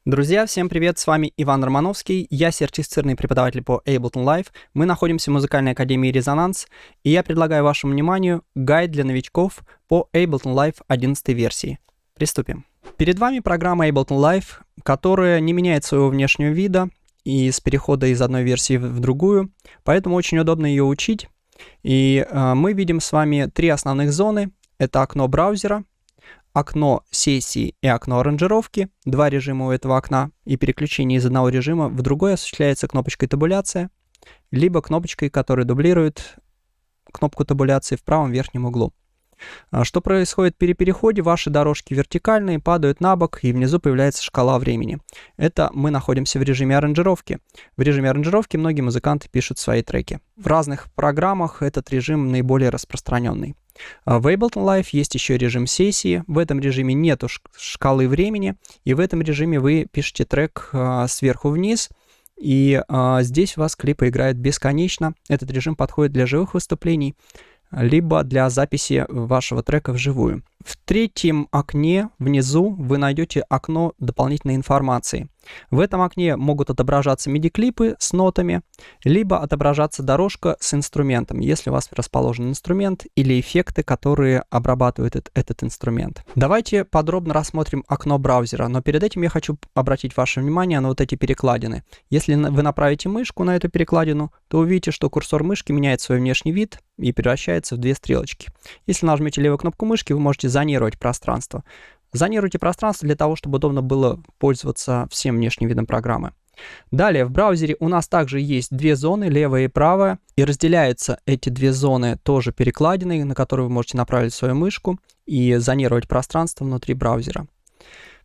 Друзья, всем привет, с вами Иван Романовский, я сертифицированный преподаватель по Ableton Live, мы находимся в музыкальной академии «Резонанс», и я предлагаю вашему вниманию гайд для новичков по Ableton Live 11 версии. Приступим. Перед вами программа Ableton Live, которая не меняет своего внешнего вида и с перехода из одной версии в другую, поэтому очень удобно ее учить. И мы видим с вами три основных зоны. Это окно браузера, окно сессии и окно аранжировки, два режима у этого окна, и переключение из одного режима в другой осуществляется кнопочкой табуляция, либо кнопочкой, которая дублирует кнопку табуляции в правом верхнем углу. Что происходит при переходе? Ваши дорожки вертикальные, падают на бок, и внизу появляется шкала времени. Это мы находимся в режиме аранжировки. В режиме аранжировки многие музыканты пишут свои треки. В разных программах этот режим наиболее распространенный. В Ableton Live есть еще режим сессии. В этом режиме нету шкалы времени, и в этом режиме вы пишете трек сверху вниз, и здесь у вас клипы играют бесконечно. Этот режим подходит для живых выступлений, либо для записи вашего трека вживую. В третьем окне внизу вы найдете окно дополнительной информации. В этом окне могут отображаться MIDI-клипы с нотами, либо отображаться дорожка с инструментом, если у вас расположен инструмент или эффекты, которые обрабатывают этот инструмент. Давайте подробно рассмотрим окно браузера, но перед этим я хочу обратить ваше внимание на вот эти перекладины. Если вы направите мышку на эту перекладину, то увидите, что курсор мышки меняет свой внешний вид и превращается в две стрелочки. Если нажмете левую кнопку мышки, вы можете зонировать пространство. Зонируйте пространство для того, чтобы удобно было пользоваться всем внешним видом программы. Далее, в браузере у нас также есть две зоны, левая и правая, и разделяются эти две зоны тоже перекладиной, на которую вы можете направить свою мышку и зонировать пространство внутри браузера.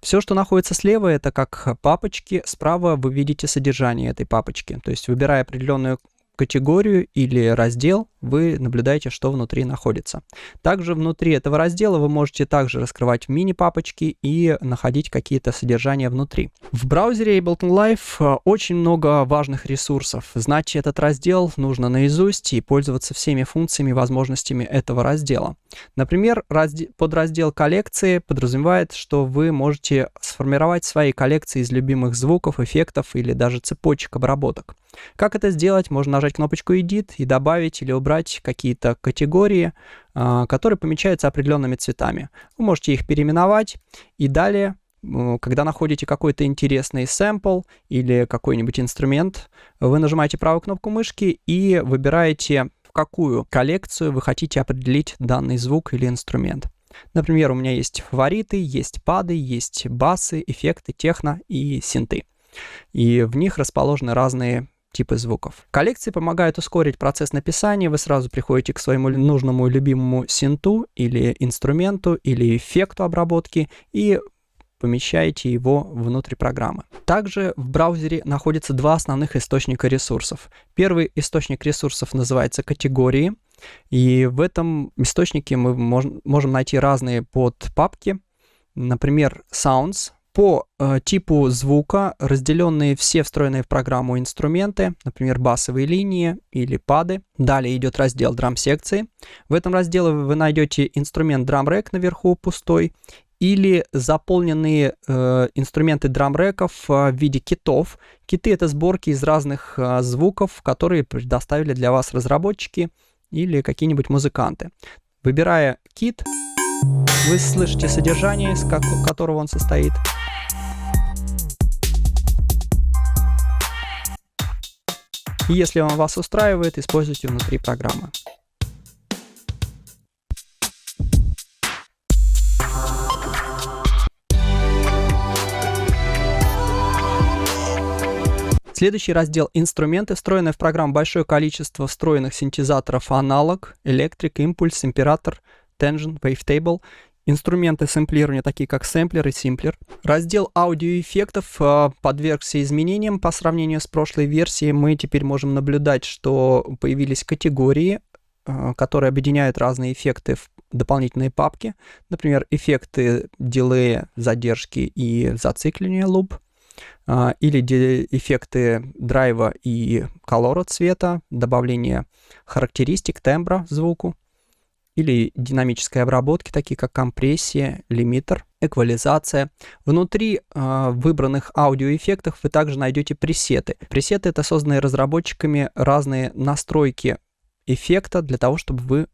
Все, что находится слева, это как папочки, справа вы видите содержание этой папочки, то есть выбирая определенную категорию или раздел, вы наблюдаете, что внутри находится. Также внутри этого раздела вы можете также раскрывать мини-папочки и находить какие-то содержания внутри. В браузере Ableton Live очень много важных ресурсов. Знать этот раздел нужно наизусть и пользоваться всеми функциями и возможностями этого раздела. Например, подраздел коллекции подразумевает, что вы можете сформировать свои коллекции из любимых звуков, эффектов или даже цепочек обработок. Как это сделать? Можно нажать кнопочку Edit и добавить или убрать какие-то категории, которые помечаются определенными цветами. Вы можете их переименовать, и далее, когда находите какой-то интересный сэмпл или какой-нибудь инструмент, вы нажимаете правую кнопку мышки и выбираете, в какую коллекцию вы хотите определить данный звук или инструмент. Например, у меня есть фавориты, есть пады, есть басы, эффекты, техно и синты. И в них расположены разные типы звуков. Коллекции помогают ускорить процесс написания. Вы сразу приходите к своему нужному любимому синту или инструменту или эффекту обработки и помещаете его внутрь программы. Также в браузере находятся два основных источника ресурсов. Первый источник ресурсов называется категории, и в этом источнике мы можем найти разные подпапки, например, Sounds, по типу звука, разделенные все встроенные в программу инструменты, например, басовые линии или пады. Далее идет раздел драм-секции. В этом разделе вы найдете инструмент драм-рэк наверху пустой или заполненные инструменты драм-рэков в виде китов. Киты — это сборки из разных звуков, которые предоставили для вас разработчики или какие-нибудь музыканты. Выбирая кит, вы слышите содержание, из которого он состоит. И если он вас устраивает, используйте внутри программы. Следующий раздел — инструменты. Встроенное в программу большое количество встроенных синтезаторов аналог, электрик, импульс, император, Tension, Wavetable. Инструменты сэмплирования, такие как сэмплер и симплер. Раздел аудиоэффектов подвергся изменениям по сравнению с прошлой версией. Мы теперь можем наблюдать, что появились категории, которые объединяют разные эффекты в дополнительные папки. Например, эффекты дилея, задержки и зацикливания луп. Или эффекты драйва и колора цвета, добавление характеристик, тембра звуку. или динамической обработки, такие как компрессия, лимитер, эквализация. Внутри выбранных аудиоэффектов вы также найдете пресеты. Пресеты — это созданные разработчиками разные настройки эффекта для того, чтобы вы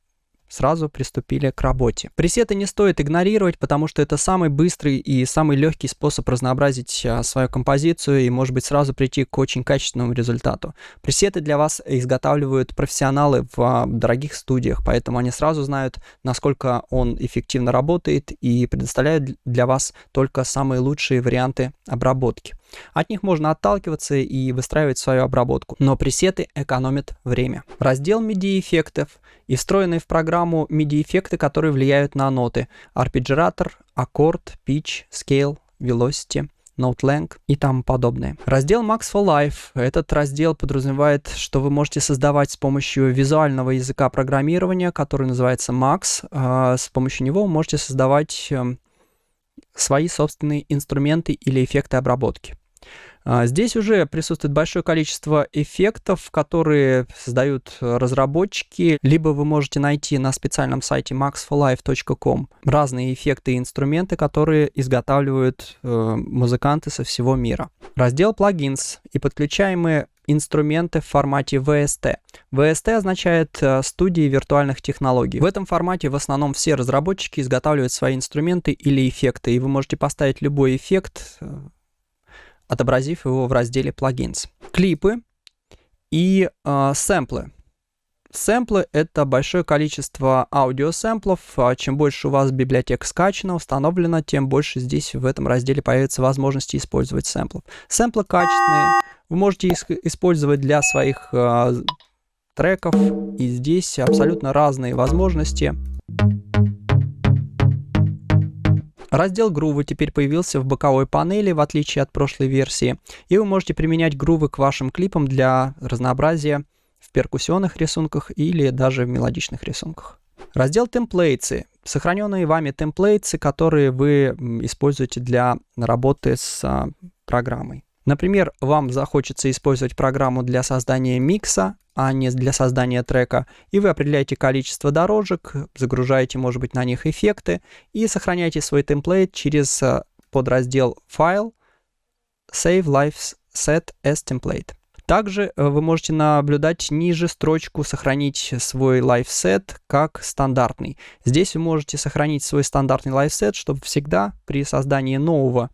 сразу приступили к работе. Пресеты не стоит игнорировать, потому что это самый быстрый и самый легкий способ разнообразить свою композицию и, может быть, сразу прийти к очень качественному результату. Пресеты для вас изготавливают профессионалы в дорогих студиях, поэтому они сразу знают, насколько он эффективно работает, и предоставляют для вас только самые лучшие варианты обработки. От них можно отталкиваться и выстраивать свою обработку, но пресеты экономят время. Раздел MIDI-эффектов и встроенные в программу MIDI-эффекты, которые влияют на ноты: арпеджиатор, аккорд, pitch, scale, velocity, note length и тому подобное. Раздел Max for Life. Этот раздел подразумевает, что вы можете создавать с помощью визуального языка программирования, который называется Max. С помощью него вы можете создавать свои собственные инструменты или эффекты обработки. Здесь уже присутствует большое количество эффектов, которые создают разработчики, либо вы можете найти на специальном сайте maxforlife.com разные эффекты и инструменты, которые изготавливают музыканты со всего мира. Раздел Plugins и подключаемые инструменты в формате VST. VST означает студии виртуальных технологий. В этом формате в основном все разработчики изготавливают свои инструменты или эффекты, и вы можете поставить любой эффект, отобразив его в разделе Plugins. Клипы и сэмплы. Сэмплы — это большое количество аудиосэмплов. Чем больше у вас библиотек скачано, установлено, тем больше здесь в этом разделе появится возможности использовать сэмплов. Сэмплы качественные вы можете использовать для своих треков, и здесь абсолютно разные возможности. Раздел грувы теперь появился в боковой панели, в отличие от прошлой версии, и вы можете применять грувы к вашим клипам для разнообразия в перкуссионных рисунках или даже в мелодичных рисунках. Раздел темплейтсы. Сохраненные вами темплейтсы, которые вы используете для работы с программой. Например, вам захочется использовать программу для создания микса, а не для создания трека, и вы определяете количество дорожек, загружаете, может быть, на них эффекты и сохраняете свой темплейт через подраздел «Файл», «Save Live Set as Template». Также вы можете наблюдать ниже строчку «Сохранить свой лайфсет как стандартный». Здесь вы можете сохранить свой стандартный лайфсет, чтобы всегда при создании нового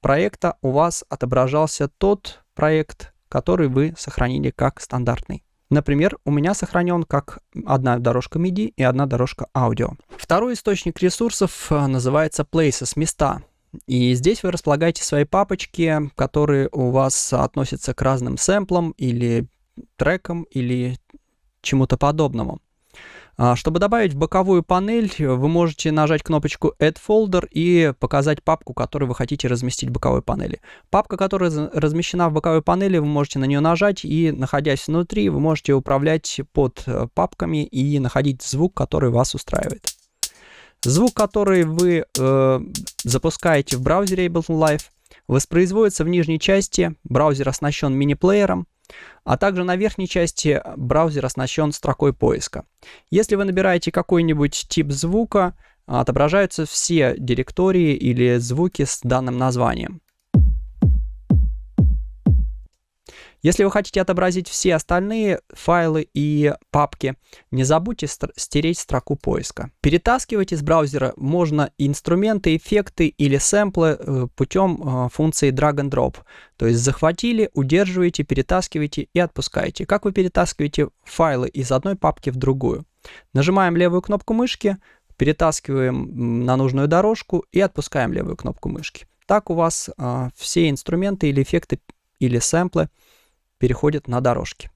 проекта у вас отображался тот проект, который вы сохранили как стандартный. Например, у меня сохранен как одна дорожка MIDI и одна дорожка аудио. Второй источник ресурсов называется Places, места. И здесь вы располагаете свои папочки, которые у вас относятся к разным сэмплам или трекам или чему-то подобному. Чтобы добавить в боковую панель, вы можете нажать кнопочку Add Folder и показать папку, которую вы хотите разместить в боковой панели. Папка, которая размещена в боковой панели, вы можете на нее нажать, и, находясь внутри, вы можете управлять под папками и находить звук, который вас устраивает. Звук, который вы запускаете в браузере Ableton Live, воспроизводится в нижней части. Браузер оснащен мини-плеером, а также на верхней части браузер оснащен строкой поиска. Если вы набираете какой-нибудь тип звука, отображаются все директории или звуки с данным названием. Если вы хотите отобразить все остальные файлы и папки, не забудьте стереть строку поиска. Перетаскивать из браузера можно инструменты, эффекты или сэмплы путем функции drag and drop. То есть захватили, удерживаете, перетаскиваете и отпускаете. Как вы перетаскиваете файлы из одной папки в другую? Нажимаем левую кнопку мышки, перетаскиваем на нужную дорожку и отпускаем левую кнопку мышки. Так у вас все инструменты или эффекты или сэмплы переходят на дорожки.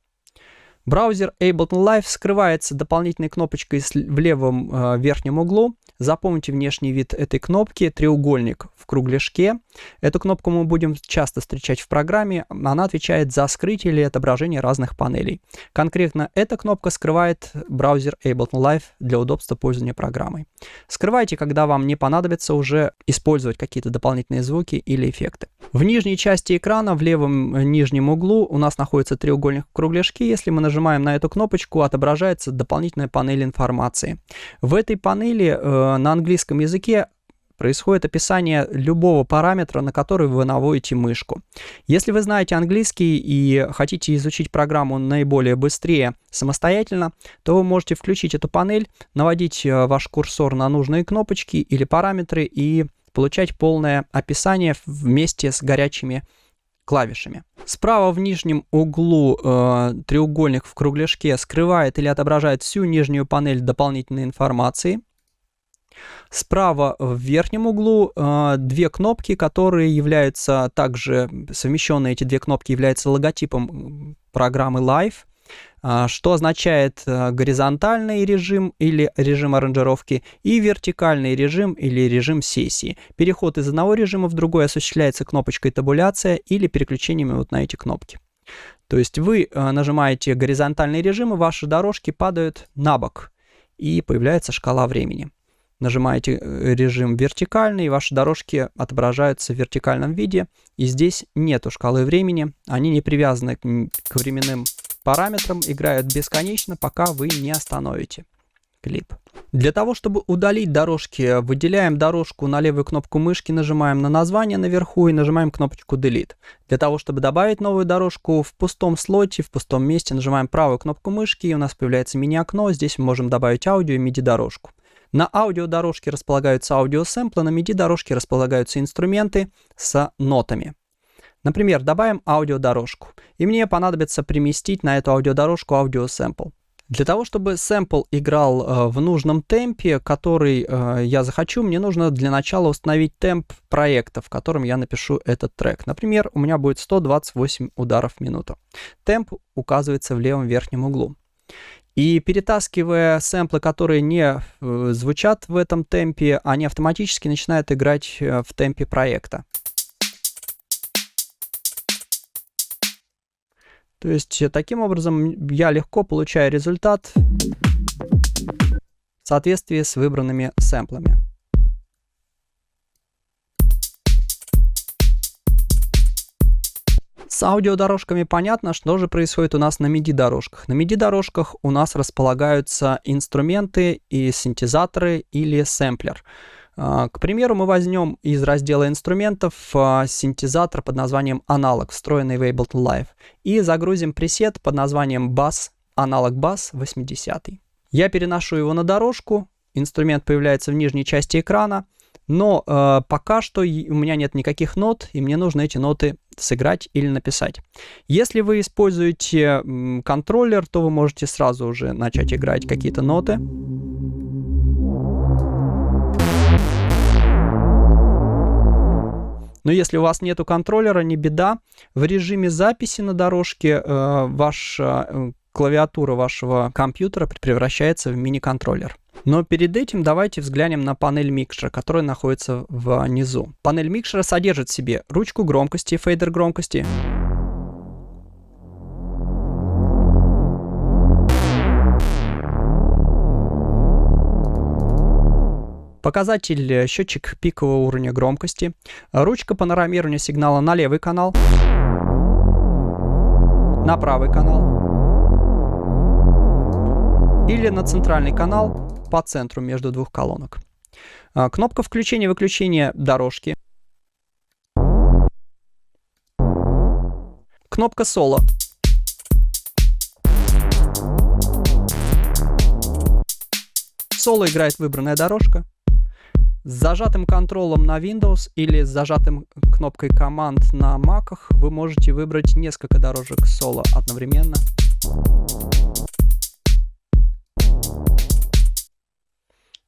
Браузер Ableton Live скрывается дополнительной кнопочкой в левом верхнем углу. Запомните внешний вид этой кнопки: треугольник в кругляшке. Эту кнопку мы будем часто встречать в программе. Она отвечает за скрытие или отображение разных панелей. Конкретно эта кнопка скрывает браузер Ableton Live для удобства пользования программой. Скрывайте, когда вам не понадобится уже использовать какие-то дополнительные звуки или эффекты. В нижней части экрана в левом нижнем углу у нас находится треугольник в кругляшке. Если мы нажимаем нажимаем на эту кнопочку, отображается дополнительная панель информации. В этой панели на английском языке происходит описание любого параметра, на который вы наводите мышку. Если вы знаете английский и хотите изучить программу наиболее быстрее самостоятельно, то вы можете включить эту панель, наводить ваш курсор на нужные кнопочки или параметры и получать полное описание вместе с горячими клавишами. Справа в нижнем углу треугольник в кругляшке скрывает или отображает всю нижнюю панель дополнительной информации. Справа в верхнем углу две кнопки, которые являются также, совмещенные эти две кнопки являются логотипом программы Live, что означает горизонтальный режим или режим аранжировки и вертикальный режим или режим сессии. Переход из одного режима в другой осуществляется кнопочкой табуляция или переключениями вот на эти кнопки. То есть вы нажимаете горизонтальный режим, и ваши дорожки падают на бок, и появляется шкала времени. Нажимаете режим вертикальный, и ваши дорожки отображаются в вертикальном виде. И здесь нету шкалы времени, они не привязаны к временным параметрам, играют бесконечно, пока вы не остановите клип. Для того, чтобы удалить дорожки, выделяем дорожку на левую кнопку мышки, нажимаем на название наверху и нажимаем кнопочку Delete. Для того, чтобы добавить новую дорожку в пустом слоте, в пустом месте, нажимаем правую кнопку мышки, и у нас появляется мини-окно. Здесь мы можем добавить аудио и MIDI-дорожку. На аудиодорожке располагаются аудиосэмплы, на MIDI-дорожке располагаются инструменты с нотами. Например, добавим аудиодорожку, и мне понадобится приместить на эту аудиодорожку аудиосэмпл. Для того, чтобы сэмпл играл в нужном темпе, который я захочу, мне нужно для начала установить темп проекта, в котором я напишу этот трек. Например, у меня будет 128 ударов в минуту. Темп указывается в левом верхнем углу. И перетаскивая сэмплы, которые не звучат в этом темпе, они автоматически начинают играть в темпе проекта. То есть таким образом я легко получаю результат в соответствии с выбранными сэмплами. С аудиодорожками понятно, что же происходит у нас на MIDI-дорожках. На MIDI-дорожках у нас располагаются инструменты и синтезаторы или сэмплер. К примеру, мы возьмем из раздела инструментов синтезатор под названием Analog, встроенный в Ableton Live, и загрузим пресет под названием Bass, Analog Bass 80. Я переношу его на дорожку, инструмент появляется в нижней части экрана, но пока что у меня нет никаких нот, и мне нужно эти ноты сыграть или написать. Если вы используете контроллер, то вы можете сразу уже начать играть какие-то ноты. Но если у вас нету контроллера, не беда. В режиме записи на дорожке ваша клавиатура вашего компьютера превращается в мини-контроллер. Но перед этим давайте взглянем на панель микшера, которая находится внизу. Панель микшера содержит в себе ручку громкости, фейдер громкости, показатель счетчик пикового уровня громкости, ручка панорамирования сигнала на левый канал, на правый канал или на центральный канал по центру между двух колонок. Кнопка включения-выключения дорожки. Кнопка соло. Соло играет выбранная дорожка. С зажатым контролом на Windows или с зажатым кнопкой команд на Mac'ах вы можете выбрать несколько дорожек соло одновременно.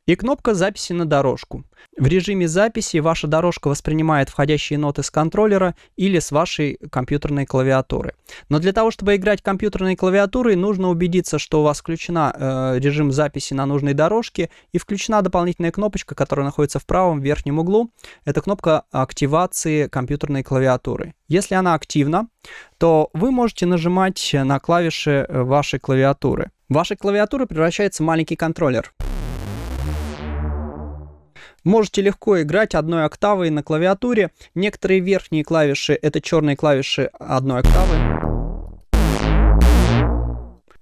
И кнопка записи на дорожку. В режиме записи ваша дорожка воспринимает входящие ноты с контроллера или с вашей компьютерной клавиатуры. Но для того, чтобы играть компьютерной клавиатурой, нужно убедиться, что у вас включена режим записи на нужной дорожке и включена дополнительная кнопочка, которая находится в правом верхнем углу. Это кнопка активации компьютерной клавиатуры. Если она активна, то вы можете нажимать на клавиши вашей клавиатуры. Ваша клавиатура превращается в маленький контроллер. Можете легко играть одной октавой на клавиатуре. Некоторые верхние клавиши — это черные клавиши одной октавы.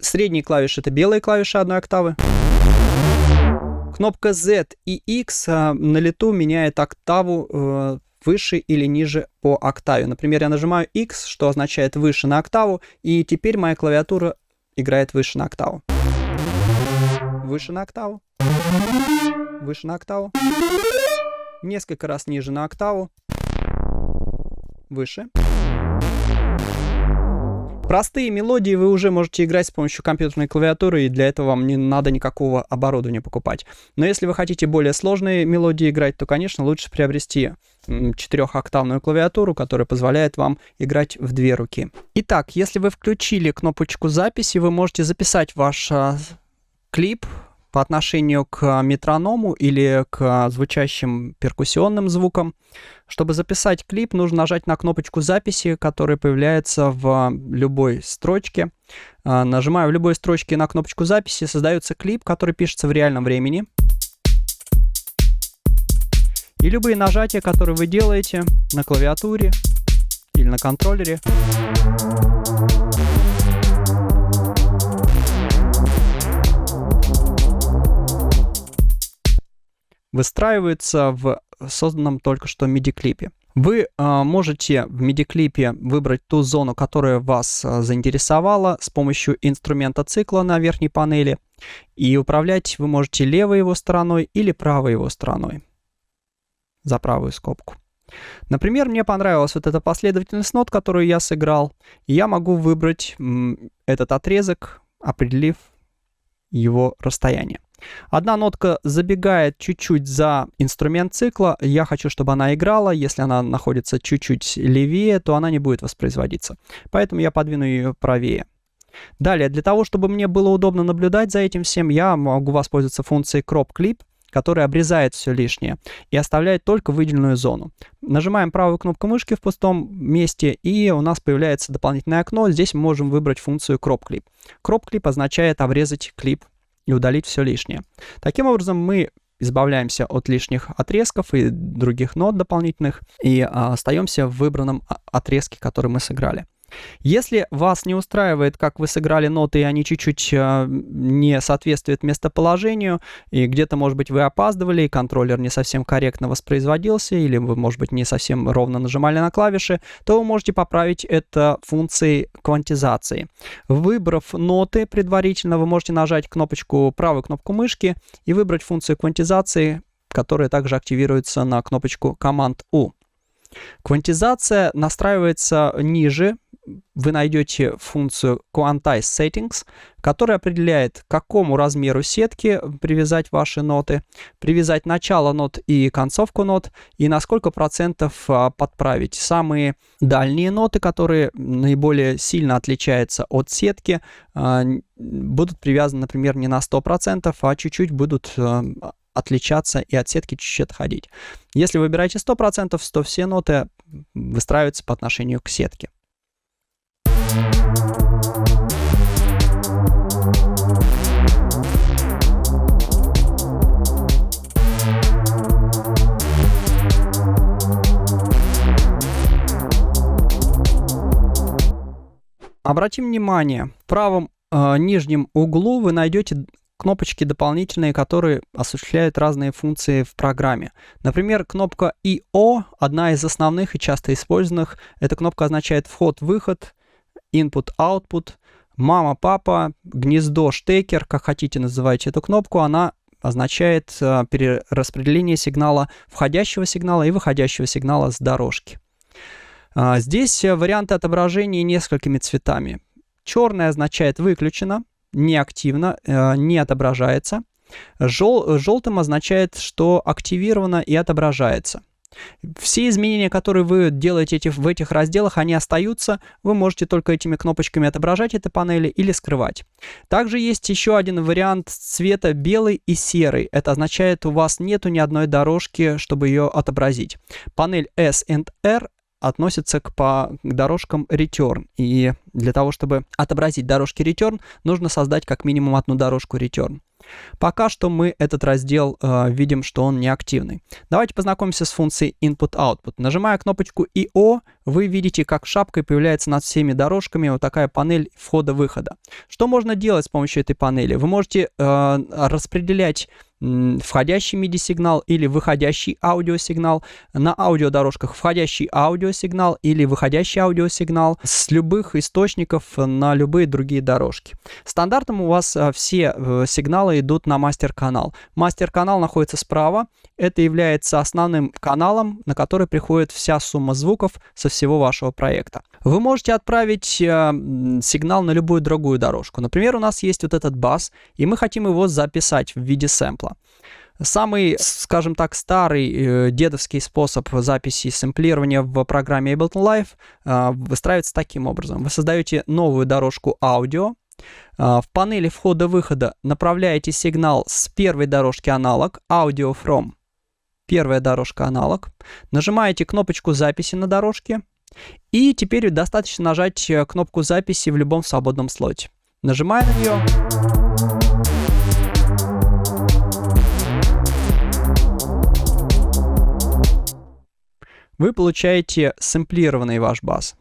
Средние клавиши — это белые клавиши одной октавы. Кнопка Z и X на лету меняет октаву выше или ниже по октаве. Например, я нажимаю X, что означает выше на октаву, и теперь моя клавиатура играет выше на октаву. Выше на октаву. Выше на октаву. Несколько раз ниже на октаву. Выше. Простые мелодии вы уже можете играть с помощью компьютерной клавиатуры, и для этого вам не надо никакого оборудования покупать. Но если вы хотите более сложные мелодии играть, то, конечно, лучше приобрести 4-октавную клавиатуру, которая позволяет вам играть в 2 руки. Итак, если вы включили кнопочку записи, вы можете записать ваш клип по отношению к метроному или к звучащим перкуссионным звукам. Чтобы записать клип, нужно нажать на кнопочку записи, которая появляется в любой строчке. Нажимаю в любой строчке на кнопочку записи, создается клип, который пишется в реальном времени. И любые нажатия, которые вы делаете на клавиатуре или на контроллере, выстраивается в созданном только что MIDI-клипе. Вы можете в MIDI-клипе выбрать ту зону, которая вас заинтересовала с помощью инструмента цикла на верхней панели. И управлять вы можете левой его стороной или правой его стороной. За правую скобку. Например, мне понравилась вот эта последовательность нот, которую я сыграл. И я могу выбрать этот отрезок, определив его расстояние. Одна нотка забегает чуть-чуть за инструмент цикла. Я хочу, чтобы она играла. Если она находится чуть-чуть левее, то она не будет воспроизводиться. Поэтому я подвину ее правее. Далее, для того, чтобы мне было удобно наблюдать за этим всем, я могу воспользоваться функцией Crop Clip, которая обрезает все лишнее и оставляет только выделенную зону. Нажимаем правую кнопку мышки в пустом месте, и у нас появляется дополнительное окно. Здесь мы можем выбрать функцию Crop Clip. Crop Clip означает обрезать клип и удалить все лишнее. Таким образом, мы избавляемся от лишних отрезков и других нот дополнительных и остаемся в выбранном отрезке, который мы сыграли. Если вас не устраивает, как вы сыграли ноты, и они чуть-чуть не соответствуют местоположению, и где-то, может быть, вы опаздывали, и контроллер не совсем корректно воспроизводился, или вы, может быть, не совсем ровно нажимали на клавиши, то вы можете поправить это функцией квантизации. Выбрав ноты предварительно, вы можете нажать правую кнопку мышки и выбрать функцию квантизации, которая также активируется на кнопочку Command-U. Квантизация настраивается ниже. Вы найдете функцию Quantize Settings, которая определяет, к какому размеру сетки привязать ваши ноты, привязать начало нот и концовку нот, и на сколько процентов подправить. Самые дальние ноты, которые наиболее сильно отличаются от сетки, будут привязаны, например, не на 100%, а чуть-чуть будут отличаться и от сетки чуть-чуть отходить. Если вы выбираете 100%, то все ноты выстраиваются по отношению к сетке. Обратим внимание, в правом нижнем углу вы найдете кнопочки дополнительные, которые осуществляют разные функции в программе. Например, кнопка I/O, одна из основных и часто использованных. Эта кнопка означает вход-выход, input-output, мама-папа, гнездо, штекер, как хотите называйте эту кнопку. Она означает перераспределение сигнала, входящего сигнала и выходящего сигнала с дорожки. Здесь варианты отображения несколькими цветами. Черный означает выключено, неактивно, не отображается. Желтым означает, что активировано и отображается. Все изменения, которые вы делаете в этих разделах, они остаются. Вы можете только этими кнопочками отображать эти панели или скрывать. Также есть еще один вариант цвета белый и серый. Это означает, у вас нету ни одной дорожки, чтобы ее отобразить. Панель S and R относится к дорожкам Return. И для того, чтобы отобразить дорожки Return, нужно создать как минимум одну дорожку Return. Пока что мы этот раздел видим, что он неактивный. Давайте познакомимся с функцией Input-Output. Нажимая кнопочку IO, вы видите, как шапкой появляется над всеми дорожками вот такая панель входа-выхода. Что можно делать с помощью этой панели? Вы можете распределять входящий MIDI-сигнал или выходящий аудиосигнал. На аудиодорожках входящий аудиосигнал или выходящий аудиосигнал с любых источников на любые другие дорожки. Стандартом у вас все сигналы идут на мастер-канал. Мастер-канал находится справа. Это является основным каналом, на который приходит вся сумма звуков со всего вашего проекта. Вы можете отправить сигнал на любую другую дорожку. Например, у нас есть вот этот бас, и мы хотим его записать в виде сэмпла. Самый, скажем так, старый дедовский способ записи и сэмплирования в программе Ableton Live выстраивается таким образом. Вы создаете новую дорожку аудио. В панели входа-выхода направляете сигнал с первой дорожки аналог, audio from, первая дорожка аналог. Нажимаете кнопочку записи на дорожке. И теперь достаточно нажать кнопку записи в любом свободном слоте. Нажимая на нее. Вы получаете сэмплированный ваш бас.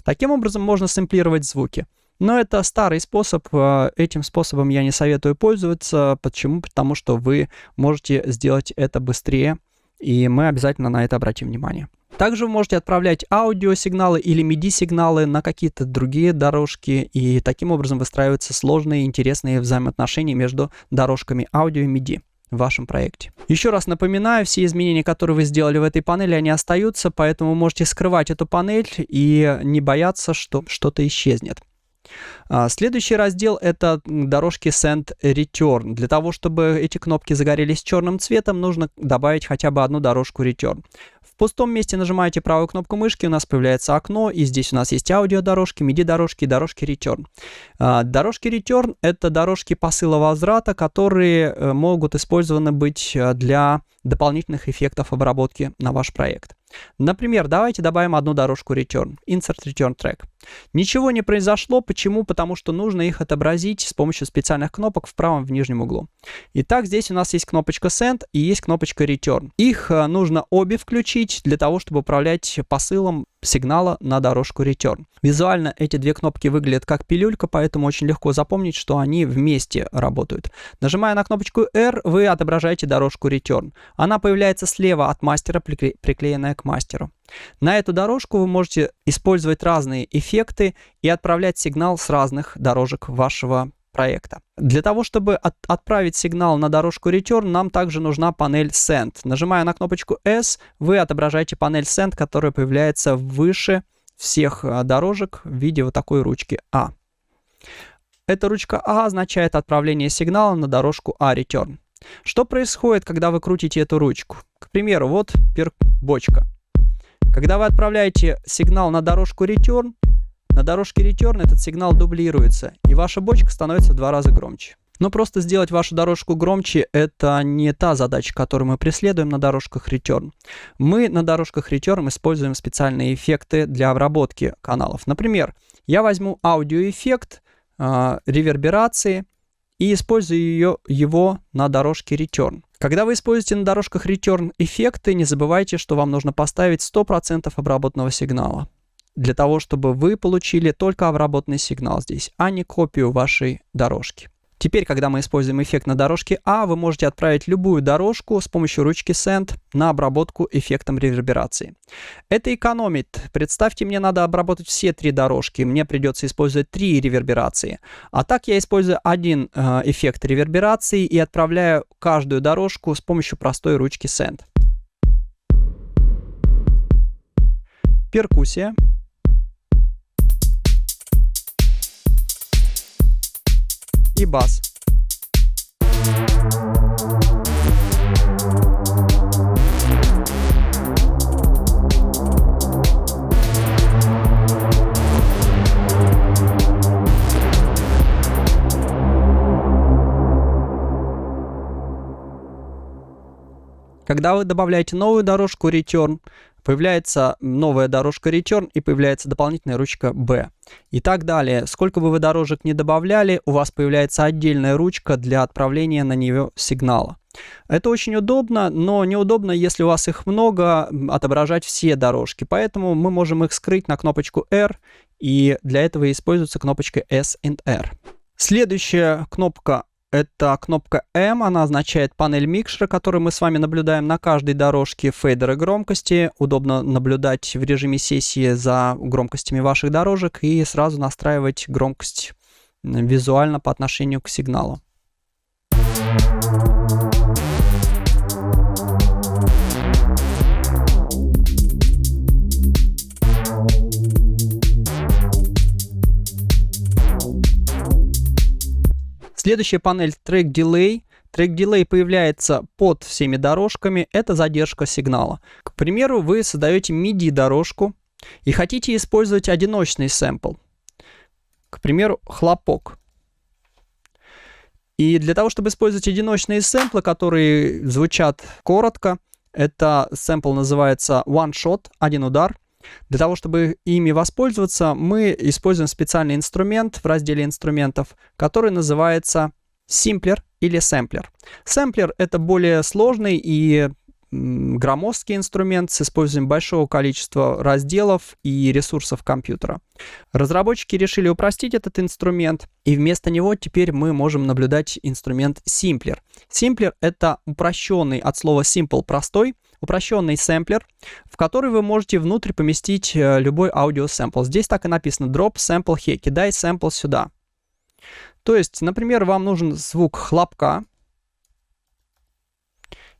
Таким образом можно сэмплировать звуки. Но это старый способ, этим способом я не советую пользоваться. Почему? Потому что вы можете сделать это быстрее, и мы обязательно на это обратим внимание. Также вы можете отправлять аудиосигналы или MIDI-сигналы на какие-то другие дорожки, и таким образом выстраиваются сложные и интересные взаимоотношения между дорожками аудио и MIDI в вашем проекте. Еще раз напоминаю, все изменения, которые вы сделали в этой панели, они остаются, поэтому вы можете скрывать эту панель и не бояться, что что-то исчезнет. Следующий раздел — это дорожки Send Return. Для того, чтобы эти кнопки загорелись черным цветом, нужно добавить хотя бы одну дорожку Return. В пустом месте нажимаете правую кнопку мышки, у нас появляется окно, и здесь у нас есть аудиодорожки, MIDI-дорожки и дорожки Return. Дорожки Return — это дорожки посыла возврата, которые могут использованы быть для дополнительных эффектов обработки на ваш проект. Например, давайте добавим одну дорожку Return, Insert Return Track. Ничего не произошло. Почему? Потому что нужно их отобразить с помощью специальных кнопок в правом в нижнем углу. Итак, здесь у нас есть кнопочка Send и есть кнопочка Return. Их нужно обе включить для того, чтобы управлять посылом сигнала на дорожку Return. Визуально эти две кнопки выглядят как пилюлька, поэтому очень легко запомнить, что они вместе работают. Нажимая на кнопочку R, вы отображаете дорожку Return. Она появляется слева от мастера, приклеенная к мастеру. На эту дорожку вы можете использовать разные эффекты и отправлять сигнал с разных дорожек вашего проекта. Для того, чтобы отправить сигнал на дорожку Return, нам также нужна панель Send. Нажимая на кнопочку S, вы отображаете панель Send, которая появляется выше всех дорожек в виде вот такой ручки А. Эта ручка А означает отправление сигнала на дорожку A Return. Что происходит, когда вы крутите эту ручку? К примеру, вот бочка. Когда вы отправляете сигнал на дорожку Return, на дорожке Return этот сигнал дублируется, и ваша бочка становится в 2 раза громче. Но просто сделать вашу дорожку громче — это не та задача, которую мы преследуем на дорожках Return. Мы на дорожках Return используем специальные эффекты для обработки каналов. Например, я возьму аудиоэффект реверберации и использую его на дорожке Return. Когда вы используете на дорожках Return эффекты, не забывайте, что вам нужно поставить 100% обработанного сигнала, для того, чтобы вы получили только обработанный сигнал здесь, а не копию вашей дорожки. Теперь, когда мы используем эффект на дорожке А, вы можете отправить любую дорожку с помощью ручки Send на обработку эффектом реверберации. Это экономит. Представьте, мне надо обработать все 3 дорожки, мне придется использовать 3 реверберации. А так я использую один эффект реверберации и отправляю каждую дорожку с помощью простой ручки Send. Перкуссия. И бас. Когда вы добавляете новую дорожку Return, появляется новая дорожка return и появляется дополнительная ручка B. И так далее. Сколько бы вы дорожек не добавляли, у вас появляется отдельная ручка для отправления на нее сигнала. Это очень удобно, но неудобно, если у вас их много, отображать все дорожки. Поэтому мы можем их скрыть на кнопочку R, и для этого используется кнопочка S and R. Следующая кнопка — это кнопка M, она означает панель микшера, которую мы с вами наблюдаем на каждой дорожке, фейдеры громкости. Удобно наблюдать в режиме сессии за громкостями ваших дорожек и сразу настраивать громкость визуально по отношению к сигналу. Следующая панель Track Delay. Track Delay появляется под всеми дорожками. Это задержка сигнала. К примеру, вы создаете MIDI-дорожку и хотите использовать одиночный сэмпл. К примеру, хлопок. И для того, чтобы использовать одиночные сэмплы, которые звучат коротко, это сэмпл называется One Shot, один удар. Для того, чтобы ими воспользоваться, мы используем специальный инструмент в разделе инструментов, который называется Simpler или Sampler. Sampler — это более сложный и громоздкий инструмент с использованием большого количества разделов и ресурсов компьютера. Разработчики решили упростить этот инструмент, и вместо него теперь мы можем наблюдать инструмент Simpler. Simpler — это упрощенный от слова simple — простой, упрощенный сэмплер, в который вы можете внутрь поместить любой аудиосэмпл. Здесь так и написано drop sample here, кидай сэмпл сюда. То есть, например, вам нужен звук хлопка,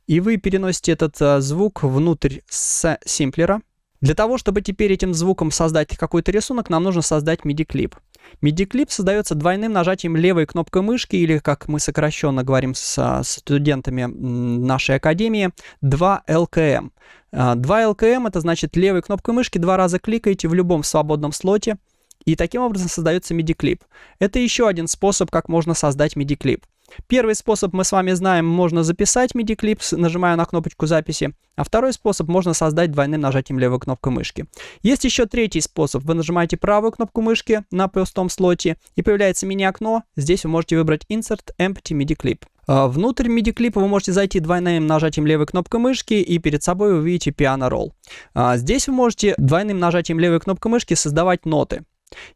и вы переносите этот звук внутрь симплера. Для того, чтобы теперь этим звуком создать какой-то рисунок, нам нужно создать MIDI-клип. MIDI-клип создается двойным нажатием левой кнопкой мышки, или, как мы сокращенно говорим с студентами нашей академии, 2 LKM. 2 LKM — это значит левой кнопкой мышки 2 раза кликаете в любом свободном слоте, и таким образом создается MIDI-клип. Это еще один способ, как можно создать MIDI-клип. Первый способ мы с вами знаем, можно записать MIDI-клип, нажимая на кнопочку записи, а второй способ можно создать двойным нажатием левой кнопкой мышки. Есть еще третий способ. Вы нажимаете правую кнопку мышки на пустом слоте, и появляется мини-окно. Здесь вы можете выбрать Insert Empty MIDI-клип. Внутрь MIDI-клипа вы можете зайти двойным нажатием левой кнопкой мышки, и перед собой вы увидите Piano Roll. Здесь вы можете двойным нажатием левой кнопкой мышки создавать ноты.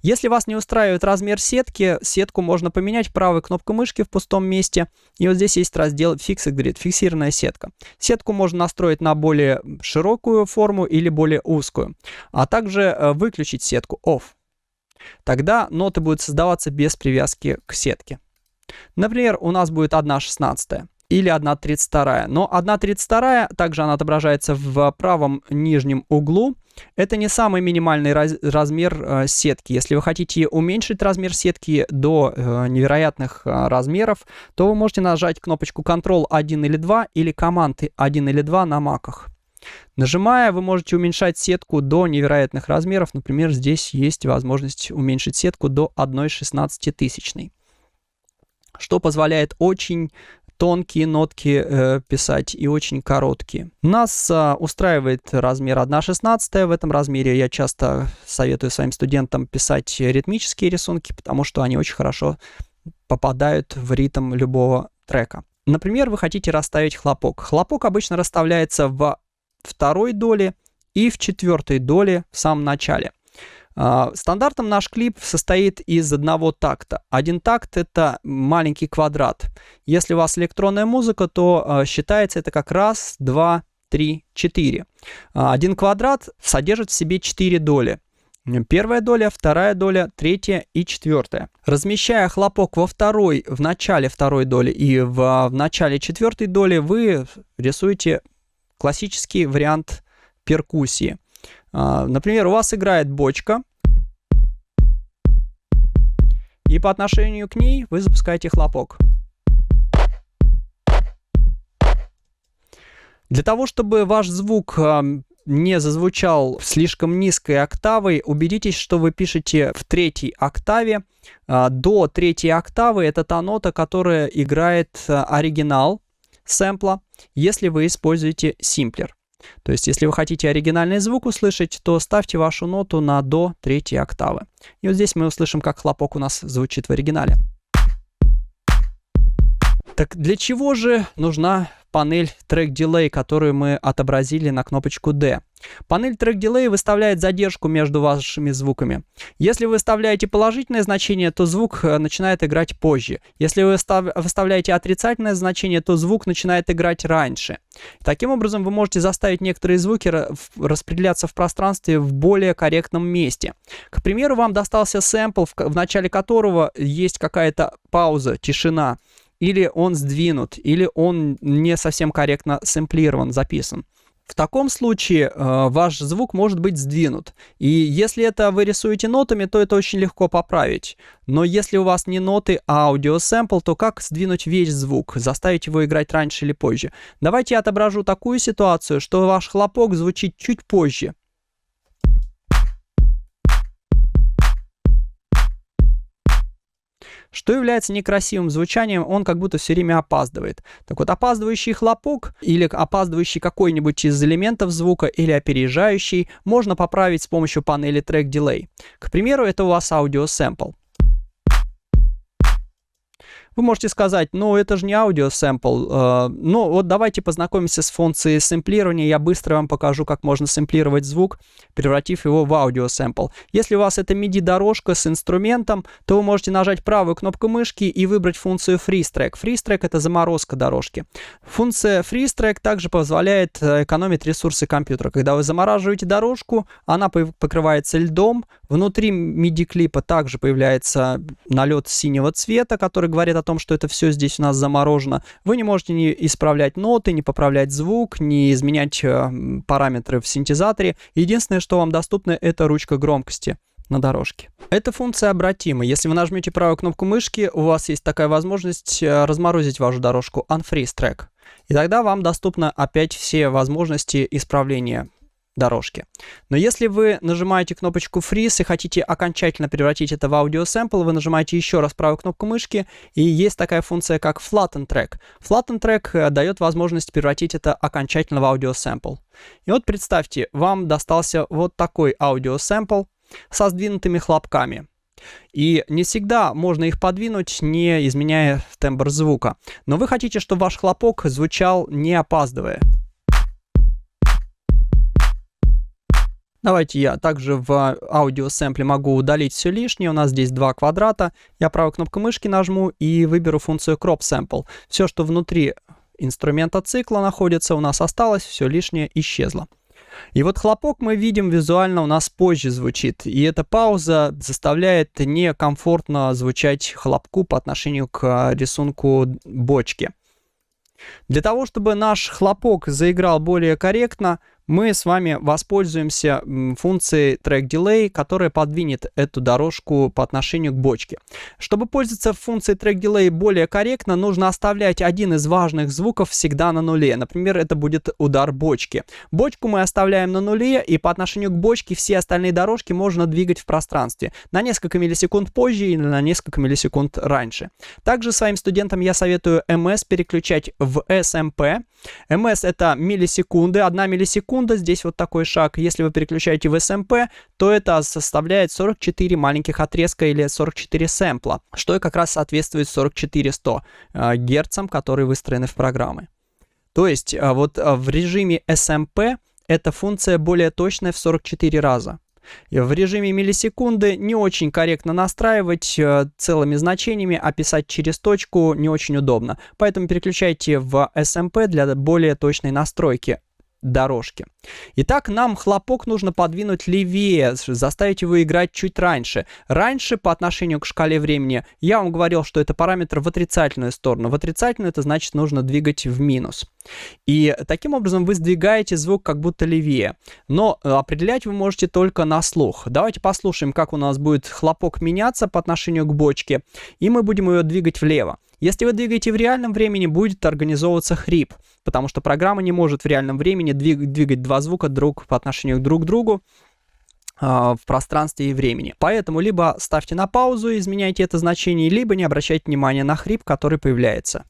Если вас не устраивает размер сетки, сетку можно поменять правой кнопкой мышки в пустом месте. И вот здесь есть раздел Fixed Grid, фиксированная сетка. Сетку можно настроить на более широкую форму или более узкую, а также выключить сетку Off. Тогда ноты будут создаваться без привязки к сетке. Например, у нас будет 1/16 или 1/32. Но 1/32, также она отображается в правом нижнем углу. Это не самый минимальный размер сетки. Если вы хотите уменьшить размер сетки до невероятных размеров, то вы можете нажать кнопочку Ctrl 1 или 2 или команды 1 или 2 на маках. Нажимая, вы можете уменьшать сетку до невероятных размеров. Например, здесь есть возможность уменьшить сетку до 1/16, что позволяет очень тонкие нотки писать и очень короткие. Нас устраивает размер 1/16. В этом размере я часто советую своим студентам писать ритмические рисунки, потому что они очень хорошо попадают в ритм любого трека. Например, вы хотите расставить хлопок. Хлопок обычно расставляется в второй доле и в четвертой доле в самом начале. Стандартом наш клип состоит из одного такта. Один такт — это маленький квадрат. Если у вас электронная музыка, то считается это как 1, 2, 3, 4. Один квадрат содержит в себе 4 доли. Первая доля, вторая доля, третья и четвертая. Размещая хлопок в начале второй доли и в начале четвертой доли, вы рисуете классический вариант перкуссии. Например, у вас играет бочка, и по отношению к ней вы запускаете хлопок. Для того, чтобы ваш звук не зазвучал слишком низкой октавой, убедитесь, что вы пишете в третьей октаве. До третьей октавы — это та нота, которая играет оригинал сэмпла, если вы используете симплер. То есть, если вы хотите оригинальный звук услышать, то ставьте вашу ноту на до 3 октавы. И вот здесь мы услышим, как хлопок у нас звучит в оригинале. Так для чего же нужна панель Track Delay, которую мы отобразили на кнопочку D? Панель Track Delay выставляет задержку между вашими звуками. Если вы выставляете положительное значение, то звук начинает играть позже. Если вы выставляете отрицательное значение, то звук начинает играть раньше. Таким образом, вы можете заставить некоторые звуки распределяться в пространстве в более корректном месте. К примеру, вам достался сэмпл, в начале которого есть какая-то пауза, тишина, или он сдвинут, или он не совсем корректно сэмплирован, записан. В таком случае ваш звук может быть сдвинут. И если это вы рисуете нотами, то это очень легко поправить. Но если у вас не ноты, а аудиосэмпл, то как сдвинуть весь звук, заставить его играть раньше или позже? Давайте я отображу такую ситуацию, что ваш хлопок звучит чуть позже. Что является некрасивым звучанием, он как будто все время опаздывает. Так вот, опаздывающий хлопок или опаздывающий какой-нибудь из элементов звука или опережающий можно поправить с помощью панели Track Delay. К примеру, это у вас аудиосэмпл. Вы можете сказать, ну это же не аудиосэмпл, ну вот давайте познакомимся с функцией сэмплирования, я быстро вам покажу, как можно сэмплировать звук, превратив его в аудиосэмпл. Если у вас это MIDI-дорожка с инструментом, то вы можете нажать правую кнопку мышки и выбрать функцию Freeze Track. Freeze Track — это заморозка дорожки. Функция Freeze Track также позволяет экономить ресурсы компьютера. Когда вы замораживаете дорожку, она покрывается льдом, внутри MIDI-клипа также появляется налет синего цвета, который говорит о том, что это все здесь у нас заморожено. Вы не можете не исправлять ноты, не поправлять звук, не изменять параметры в синтезаторе. Единственное, что вам доступно, это ручка громкости на дорожке. Эта функция обратима. Если вы нажмете правую кнопку мышки, у вас есть такая возможность разморозить вашу дорожку Unfreeze Track. И тогда вам доступны опять все возможности исправления дорожки. Но если вы нажимаете кнопочку Freeze и хотите окончательно превратить это в аудиосэмпл, вы нажимаете еще раз правую кнопку мышки, и есть такая функция, как Flatten Track. Flatten Track дает возможность превратить это окончательно в аудиосэмпл. И вот представьте, вам достался вот такой аудиосэмпл со сдвинутыми хлопками. И не всегда можно их подвинуть, не изменяя тембр звука. Но вы хотите, чтобы ваш хлопок звучал не опаздывая. Давайте я также в аудиосэмпле могу удалить все лишнее. У нас здесь два квадрата. Я правой кнопкой мышки нажму и выберу функцию Crop Sample. Все, что внутри инструмента цикла находится, у нас осталось, все лишнее исчезло. И вот хлопок мы видим визуально у нас позже звучит. И эта пауза заставляет некомфортно звучать хлопку по отношению к рисунку бочки. Для того, чтобы наш хлопок заиграл более корректно, мы с вами воспользуемся функцией Track Delay, которая подвинет эту дорожку по отношению к бочке. Чтобы пользоваться функцией Track Delay более корректно, нужно оставлять один из важных звуков всегда на нуле. Например, это будет удар бочки. Бочку мы оставляем на нуле, и по отношению к бочке все остальные дорожки можно двигать в пространстве на несколько миллисекунд позже или на несколько миллисекунд раньше. Также своим студентам я советую MS переключать в SMP. MS — это миллисекунды, 1 миллисекунда. Здесь вот такой шаг. Если вы переключаете в SMP, то это составляет 44 маленьких отрезка или 44 сэмпла, что и как раз соответствует 44-100 герцам, которые выстроены в программы. То есть вот в режиме SMP эта функция более точная в 44 раза. И в режиме миллисекунды не очень корректно настраивать целыми значениями, а писать через точку не очень удобно. Поэтому переключайте в SMP для более точной настройки дорожки. Итак, нам хлопок нужно подвинуть левее, заставить его играть чуть раньше. Раньше по отношению к шкале времени я вам говорил, что это параметр в отрицательную сторону. В отрицательную это значит нужно двигать в минус. И таким образом вы сдвигаете звук как будто левее. Но определять вы можете только на слух. Давайте послушаем, как у нас будет хлопок меняться по отношению к бочке, и мы будем ее двигать влево. Если вы двигаете в реальном времени, будет организовываться хрип, потому что программа не может в реальном времени двигать два звука по отношению друг к другу в пространстве и времени. Поэтому либо ставьте на паузу и изменяйте это значение, либо не обращайте внимания на хрип, который появляется.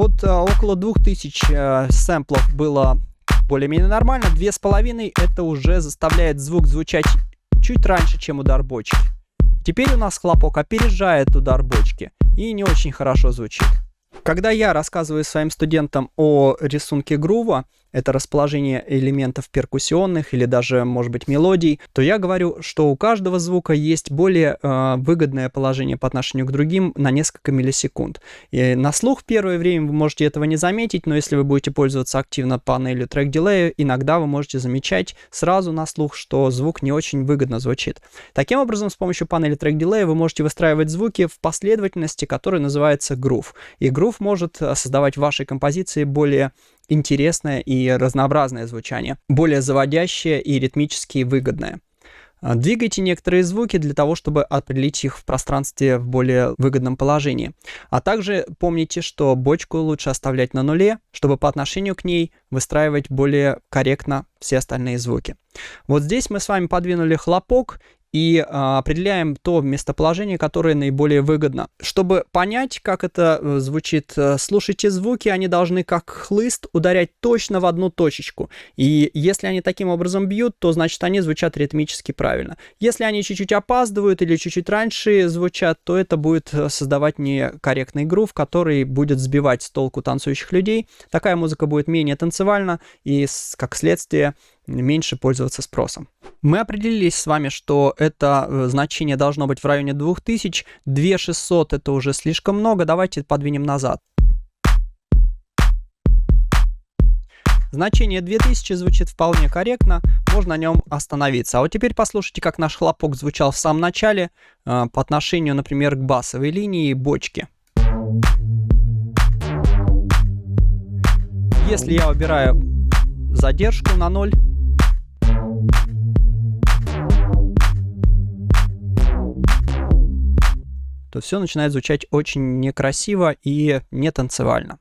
Вот около 2000 сэмплов было более-менее нормально. 2,5 это уже заставляет звук звучать чуть раньше, чем удар бочки. Теперь у нас хлопок опережает удар бочки и не очень хорошо звучит. Когда я рассказываю своим студентам о рисунке грува, это расположение элементов перкуссионных или даже, может быть, мелодий, то я говорю, что у каждого звука есть более выгодное положение по отношению к другим на несколько миллисекунд. И на слух в первое время вы можете этого не заметить, но если вы будете пользоваться активно панелью трек-дилея, иногда вы можете замечать сразу на слух, что звук не очень выгодно звучит. Таким образом, с помощью панели трек-дилея вы можете выстраивать звуки в последовательности, которая называется грув. И грув может создавать в вашей композиции более интересное и разнообразное звучание, более заводящее и ритмически выгодное. Двигайте некоторые звуки для того, чтобы определить их в пространстве в более выгодном положении. А также помните, что бочку лучше оставлять на нуле, чтобы по отношению к ней выстраивать более корректно все остальные звуки. Вот здесь мы с вами подвинули хлопок и определяем то местоположение, которое наиболее выгодно. Чтобы понять, как это звучит, слушайте звуки, они должны как хлыст ударять точно в одну точечку. И если они таким образом бьют, то значит они звучат ритмически правильно. Если они чуть-чуть опаздывают или чуть-чуть раньше звучат, то это будет создавать некорректный грув, который будет сбивать с толку танцующих людей. Такая музыка будет менее танцевальна и, как следствие, меньше пользоваться спросом. Мы определились с вами, что это значение должно быть в районе 2000. 2600 это уже слишком много. Давайте подвинем назад. Значение 2000 звучит вполне корректно. Можно на нем остановиться. А вот теперь послушайте, как наш хлопок звучал в самом начале по отношению, например, к басовой линии бочки. Если я убираю задержку на 0, то все начинает звучать очень некрасиво и не танцевально.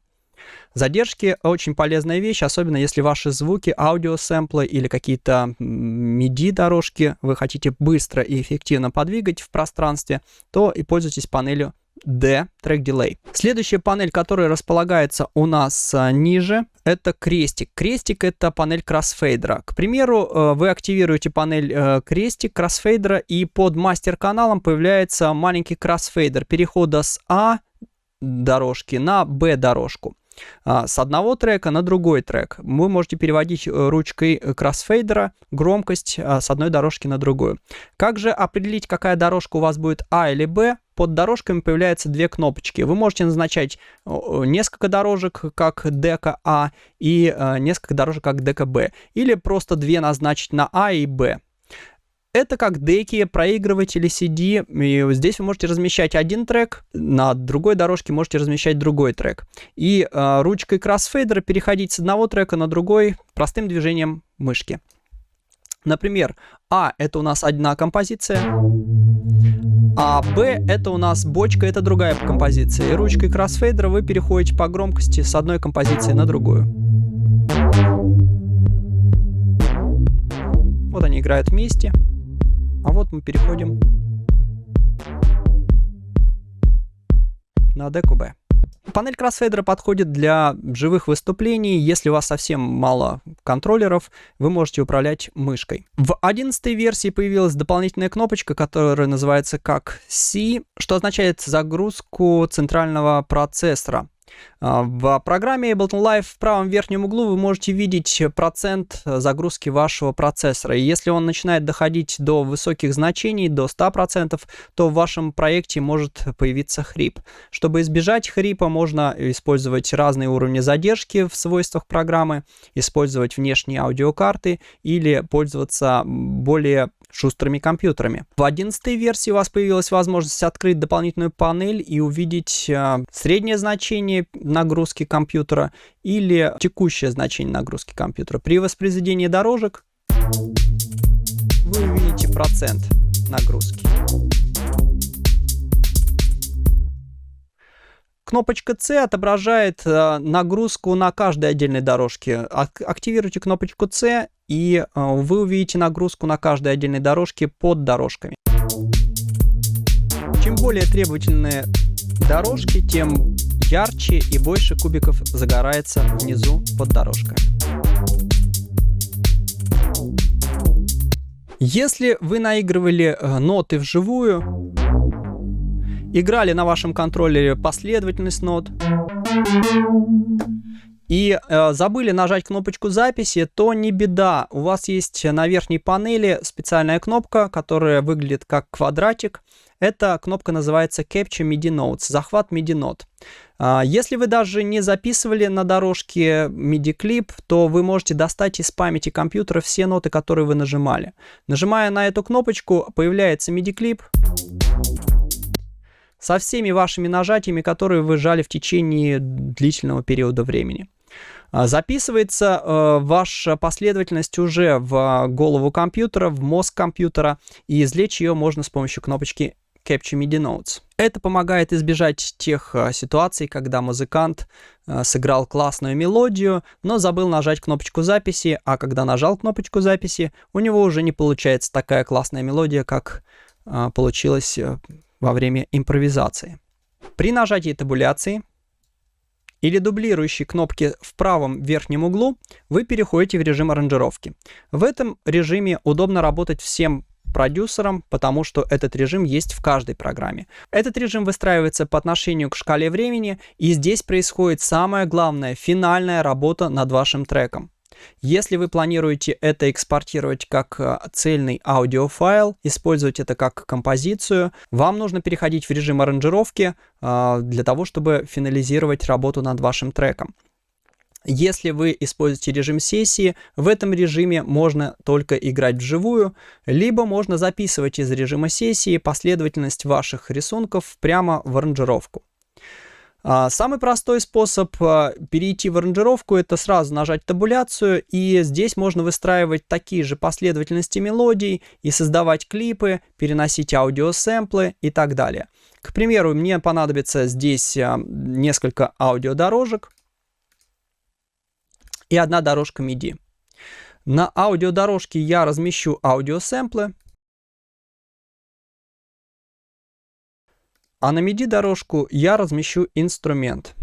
Задержки очень полезная вещь, особенно если ваши звуки, аудиосэмплы или какие-то MIDI-дорожки вы хотите быстро и эффективно подвигать в пространстве, то и пользуйтесь панелью D Track Delay. Следующая панель, которая располагается у нас ниже, это крестик. Крестик — это панель кроссфейдера. К примеру, вы активируете панель крестик кроссфейдера, и под мастер-каналом появляется маленький кроссфейдер перехода с А дорожки на Б дорожку. С одного трека на другой трек. Вы можете переводить ручкой кроссфейдера громкость с одной дорожки на другую. Как же определить, какая дорожка у вас будет А или Б? Под дорожками появляются две кнопочки. Вы можете назначать несколько дорожек как дека А и несколько дорожек как дека Б. Или просто две назначить на А и Б. Это как деки, проигрыватели CD, и здесь вы можете размещать один трек, на другой дорожке можете размещать другой трек. И ручкой кроссфейдера переходить с одного трека на другой простым движением мышки. Например, А — это у нас одна композиция, а Б — это у нас бочка, это другая композиция. И ручкой кроссфейдера вы переходите по громкости с одной композиции на другую. Вот они играют вместе. А вот мы переходим на деку Б. Панель кроссфейдера подходит для живых выступлений. Если у вас совсем мало контроллеров, вы можете управлять мышкой. В 11-й версии появилась дополнительная кнопочка, которая называется как C, что означает загрузку центрального процессора. В программе Ableton Live в правом верхнем углу вы можете видеть процент загрузки вашего процессора. И если он начинает доходить до высоких значений, до 100%, то в вашем проекте может появиться хрип. Чтобы избежать хрипа, можно использовать разные уровни задержки в свойствах программы, использовать внешние аудиокарты или пользоваться более шустрыми компьютерами. В 11-й версии у вас появилась возможность открыть дополнительную панель и увидеть среднее значение нагрузки компьютера или текущее значение нагрузки компьютера. При воспроизведении дорожек вы увидите процент нагрузки. Кнопочка C отображает нагрузку на каждой отдельной дорожке. Активируйте кнопочку C, и вы увидите нагрузку на каждой отдельной дорожке под дорожками. Чем более требовательные дорожки, тем ярче и больше кубиков загорается внизу под дорожкой. Если вы наигрывали ноты вживую, играли на вашем контроллере последовательность нот и забыли нажать кнопочку записи, то не беда. У вас есть на верхней панели специальная кнопка, которая выглядит как квадратик. Эта кнопка называется Capture MIDI Notes, захват MIDI нот. Если вы даже не записывали на дорожке MIDI клип, то вы можете достать из памяти компьютера все ноты, которые вы нажимали. Нажимая на эту кнопочку, появляется MIDI клип со всеми вашими нажатиями, которые вы жали в течение длительного периода времени. Записывается ваша последовательность уже в голову компьютера, в мозг компьютера, и извлечь ее можно с помощью кнопочки Capture MIDI Notes. Это помогает избежать тех ситуаций, когда музыкант сыграл классную мелодию, но забыл нажать кнопочку записи, а когда нажал кнопочку записи, у него уже не получается такая классная мелодия, как получилось во время импровизации. При нажатии табуляции или дублирующей кнопки в правом верхнем углу вы переходите в режим аранжировки. В этом режиме удобно работать всем продюсерам, потому что этот режим есть в каждой программе. Этот режим выстраивается по отношению к шкале времени, и здесь происходит самая главная, финальная работа над вашим треком. Если вы планируете это экспортировать как цельный аудиофайл, использовать это как композицию, вам нужно переходить в режим аранжировки для того, чтобы финализировать работу над вашим треком. Если вы используете режим сессии, в этом режиме можно только играть вживую, либо можно записывать из режима сессии последовательность ваших рисунков прямо в аранжировку. Самый простой способ перейти в аранжировку — это сразу нажать табуляцию, и здесь можно выстраивать такие же последовательности мелодий и создавать клипы, переносить аудиосэмплы и так далее. К примеру, мне понадобится здесь несколько аудиодорожек и одна дорожка MIDI. На аудиодорожке я размещу аудиосэмплы, а на MIDI-дорожку я размещу инструмент.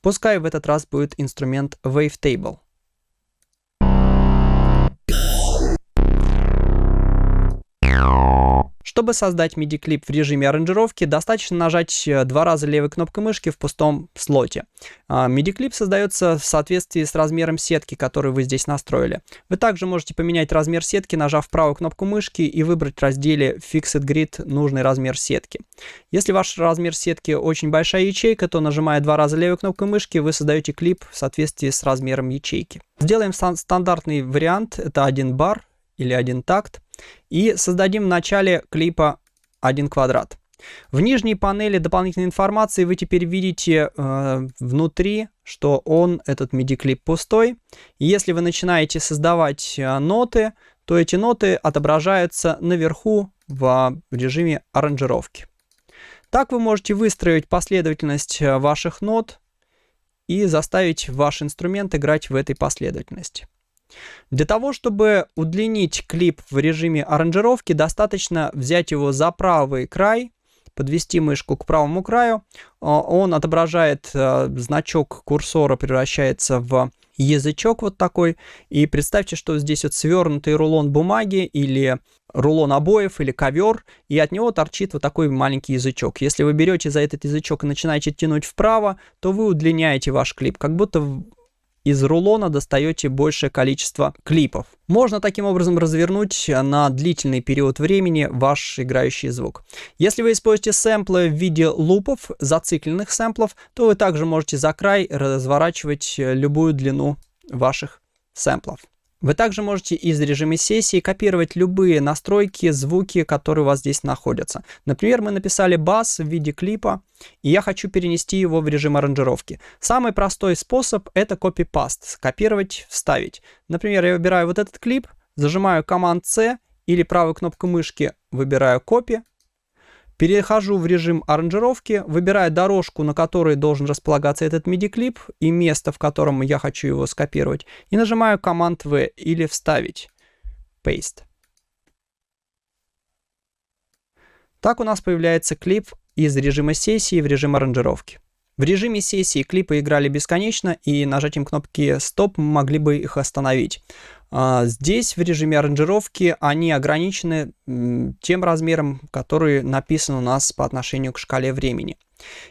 Пускай в этот раз будет инструмент Wavetable. Чтобы создать MIDI-клип в режиме аранжировки, достаточно нажать 2 раза левой кнопкой мышки в пустом слоте. MIDI-клип создается в соответствии с размером сетки, которую вы здесь настроили. Вы также можете поменять размер сетки, нажав правую кнопку мышки и выбрать в разделе Fixed Grid нужный размер сетки. Если ваш размер сетки очень большая ячейка, то, нажимая 2 раза левой кнопкой мышки, вы создаете клип в соответствии с размером ячейки. Сделаем стандартный вариант, это 1 бар или 1 такт. И создадим в начале клипа 1 квадрат. В нижней панели дополнительной информации вы теперь видите внутри, что этот MIDI-клип пустой. И если вы начинаете создавать ноты, то эти ноты отображаются наверху в режиме аранжировки. Так вы можете выстроить последовательность ваших нот и заставить ваш инструмент играть в этой последовательности. Для того, чтобы удлинить клип в режиме аранжировки, достаточно взять его за правый край, подвести мышку к правому краю. Он отображает значок курсора, превращается в язычок вот такой. И представьте, что здесь вот свернутый рулон бумаги или рулон обоев или ковер, и от него торчит вот такой маленький язычок. Если вы берете за этот язычок и начинаете тянуть вправо, то вы удлиняете ваш клип, как будто из рулона достаете большее количество клипов. Можно таким образом развернуть на длительный период времени ваш играющий звук. Если вы используете сэмплы в виде лупов, зацикленных сэмплов, то вы также можете за край разворачивать любую длину ваших сэмплов. Вы также можете из режима сессии копировать любые настройки, звуки, которые у вас здесь находятся. Например, мы написали бас в виде клипа, и я хочу перенести его в режим аранжировки. Самый простой способ — это copy-paste, скопировать, вставить. Например, я выбираю вот этот клип, зажимаю Command-C или правой кнопкой мышки выбираю Copy, перехожу в режим аранжировки, выбираю дорожку, на которой должен располагаться этот MIDI-клип, и место, в котором я хочу его скопировать, и нажимаю Command-V или вставить, Paste. Так у нас появляется клип из режима сессии в режим аранжировки. В режиме сессии клипы играли бесконечно, и нажатием кнопки «Стоп» мы могли бы их остановить. Здесь в режиме аранжировки они ограничены тем размером, который написан у нас по отношению к шкале времени.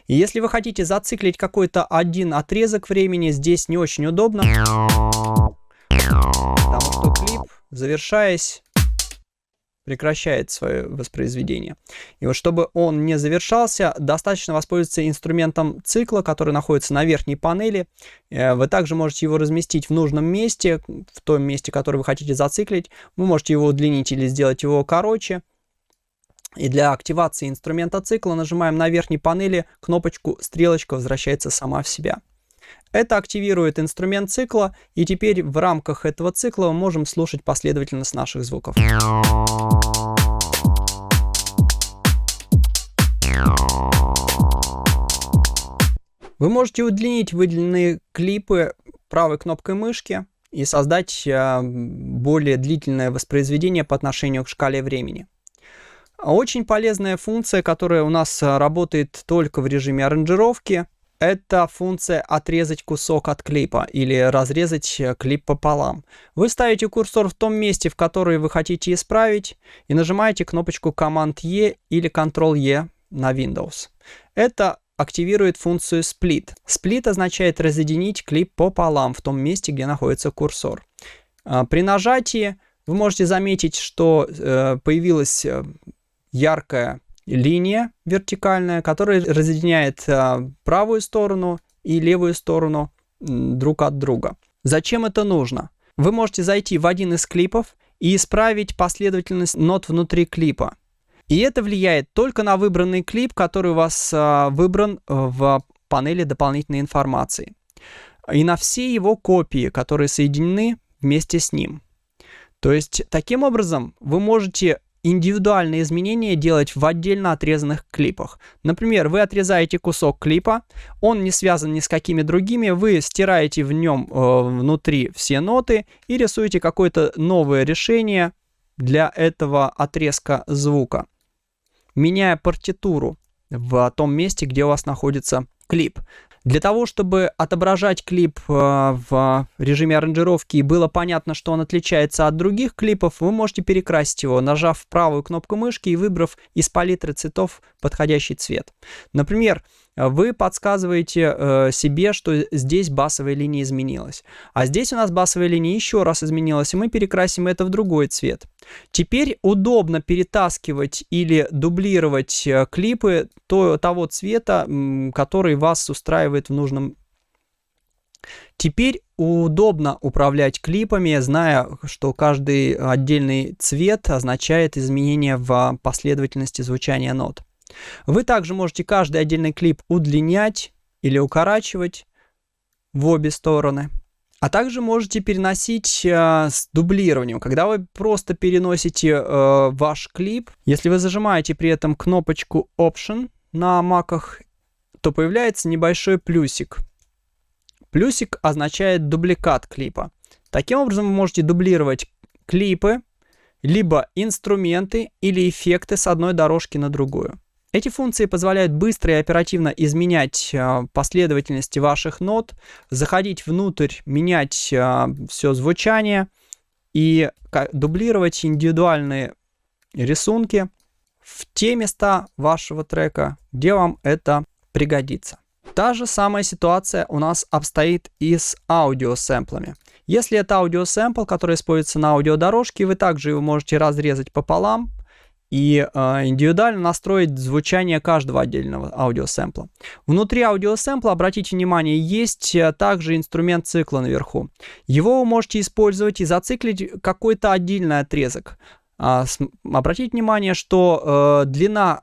И если вы хотите зациклить какой-то один отрезок времени, здесь не очень удобно, потому что клип, завершаясь, прекращает свое воспроизведение. И вот чтобы он не завершался, достаточно воспользоваться инструментом цикла, который находится на верхней панели. Вы также можете его разместить в нужном месте, в том месте, которое вы хотите зациклить. Вы можете его удлинить или сделать его короче. И для активации инструмента цикла нажимаем на верхней панели кнопочку «Стрелочка возвращается сама в себя». Это активирует инструмент цикла, и теперь в рамках этого цикла мы можем слушать последовательность наших звуков. Вы можете удлинить выделенные клипы правой кнопкой мышки и создать более длительное воспроизведение по отношению к шкале времени. Очень полезная функция, которая у нас работает только в режиме аранжировки, это функция «Отрезать кусок от клипа» или «Разрезать клип пополам». Вы ставите курсор в том месте, в которое вы хотите исправить, и нажимаете кнопочку Command-E или Ctrl-E на Windows. Это активирует функцию Split. Split означает разъединить клип пополам в том месте, где находится курсор. При нажатии вы можете заметить, что появилась яркая линия вертикальная, которая разъединяет правую сторону и левую сторону друг от друга. Зачем это нужно? Вы можете зайти в один из клипов и исправить последовательность нот внутри клипа. И это влияет только на выбранный клип, который у вас выбран в панели дополнительной информации, и на все его копии, которые соединены вместе с ним. То есть, таким образом, вы можете индивидуальные изменения делать в отдельно отрезанных клипах. Например, вы отрезаете кусок клипа, он не связан ни с какими другими, вы стираете в нем внутри все ноты и рисуете какое-то новое решение для этого отрезка звука, меняя партитуру в том месте, где у вас находится клип. Для того, чтобы отображать клип в режиме аранжировки и было понятно, что он отличается от других клипов, вы можете перекрасить его, нажав правую кнопку мышки и выбрав из палитры цветов подходящий цвет. Например, вы подсказываете себе, что здесь басовая линия изменилась. А здесь у нас басовая линия еще раз изменилась, и мы перекрасим это в другой цвет. Теперь удобно перетаскивать или дублировать клипы того цвета, который вас устраивает в нужном. Теперь удобно управлять клипами, зная, что каждый отдельный цвет означает изменение в последовательности звучания нот. Вы также можете каждый отдельный клип удлинять или укорачивать в обе стороны. А также можете переносить с дублированием. Когда вы просто переносите ваш клип, если вы зажимаете при этом кнопочку Option на маках, то появляется небольшой плюсик. Плюсик означает дубликат клипа. Таким образом вы можете дублировать клипы, либо инструменты или эффекты с одной дорожки на другую. Эти функции позволяют быстро и оперативно изменять последовательности ваших нот, заходить внутрь, менять все звучание и дублировать индивидуальные рисунки в те места вашего трека, где вам это пригодится. Та же самая ситуация у нас обстоит и с аудиосэмплами. Если это аудиосэмпл, который используется на аудиодорожке, вы также его можете разрезать пополам и индивидуально настроить звучание каждого отдельного аудиосэмпла. Внутри аудиосэмпла, обратите внимание, есть также инструмент цикла наверху. Его вы можете использовать и зациклить какой-то отдельный отрезок. Обратите внимание, что длина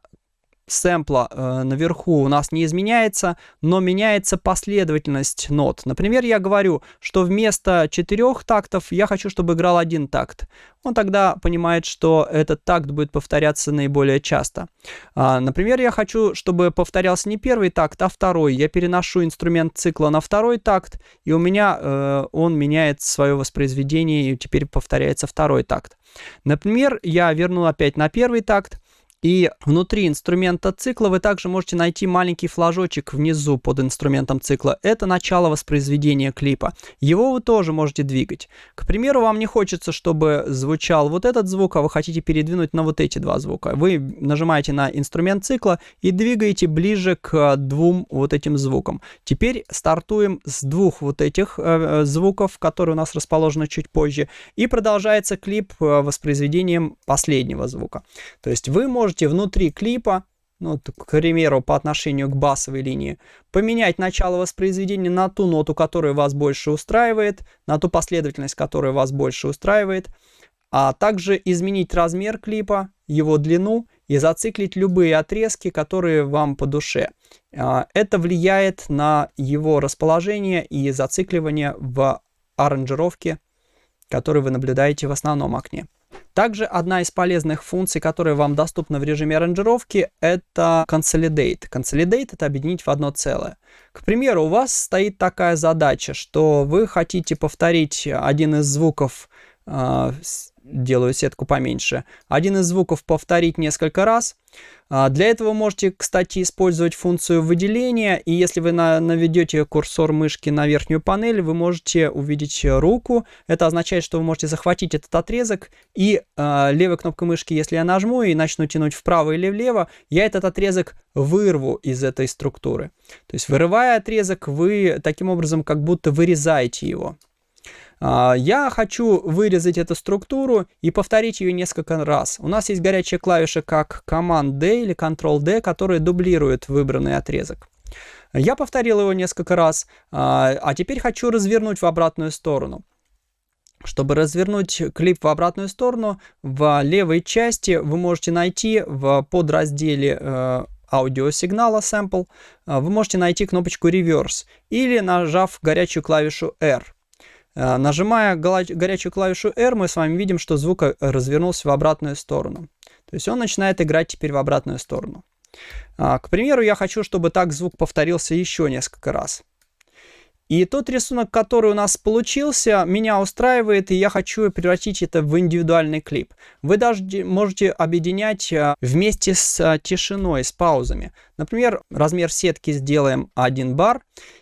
сэмпла наверху у нас не изменяется, но меняется последовательность нот. Например, я говорю, что вместо 4 тактов я хочу, чтобы играл 1 такт. Он тогда понимает, что этот такт будет повторяться наиболее часто. Например, я хочу, чтобы повторялся не первый такт, а второй. Я переношу инструмент цикла на второй такт, и у меня он меняет свое воспроизведение, и теперь повторяется второй такт. Например, я верну опять на первый такт, И внутри инструмента цикла вы также можете найти маленький флажочек внизу под инструментом цикла. Это начало воспроизведения клипа. Его вы тоже можете двигать. К примеру, вам не хочется, чтобы звучал вот этот звук, а вы хотите передвинуть на вот эти два звука. Вы нажимаете на инструмент цикла и двигаете ближе к двум вот этим звукам. Теперь стартуем с двух вот этих звуков, которые у нас расположены чуть позже, и продолжается клип воспроизведением последнего звука. То есть вы можете внутри клипа, ну, к примеру, по отношению к басовой линии, поменять начало воспроизведения на ту ноту, которая вас больше устраивает, на ту последовательность, которая вас больше устраивает, а также изменить размер клипа, его длину и зациклить любые отрезки, которые вам по душе. Это влияет на его расположение и зацикливание в аранжировке, которую вы наблюдаете в основном окне. Также одна из полезных функций, которая вам доступна в режиме аранжировки, это Consolidate. Consolidate — это объединить в одно целое. К примеру, у вас стоит такая задача, что вы хотите повторить один из звуков, делаю сетку поменьше, один из звуков повторить несколько раз. Для этого вы можете, кстати, использовать функцию выделения, и если вы наведете курсор мышки на верхнюю панель, вы можете увидеть руку. Это означает, что вы можете захватить этот отрезок, и левой кнопкой мышки, если я нажму и начну тянуть вправо или влево, я этот отрезок вырву из этой структуры. То есть, вырывая отрезок, вы таким образом как будто вырезаете его. Я хочу вырезать эту структуру и повторить ее несколько раз. У нас есть горячая клавиша как Command-D или Ctrl-D, которая дублирует выбранный отрезок. Я повторил его несколько раз, а теперь хочу развернуть в обратную сторону. Чтобы развернуть клип в обратную сторону, в левой части вы можете найти в подразделе аудиосигнала Sample, вы можете найти кнопочку Reverse или нажав горячую клавишу R. Нажимая горячую клавишу R, мы с вами видим, что звук развернулся в обратную сторону. То есть он начинает играть теперь в обратную сторону. К примеру, я хочу, чтобы так звук повторился еще несколько раз. И тот рисунок, который у нас получился, меня устраивает, и я хочу превратить это в индивидуальный клип. Вы даже можете объединять вместе с тишиной, с паузами. Например, размер сетки сделаем 1 бар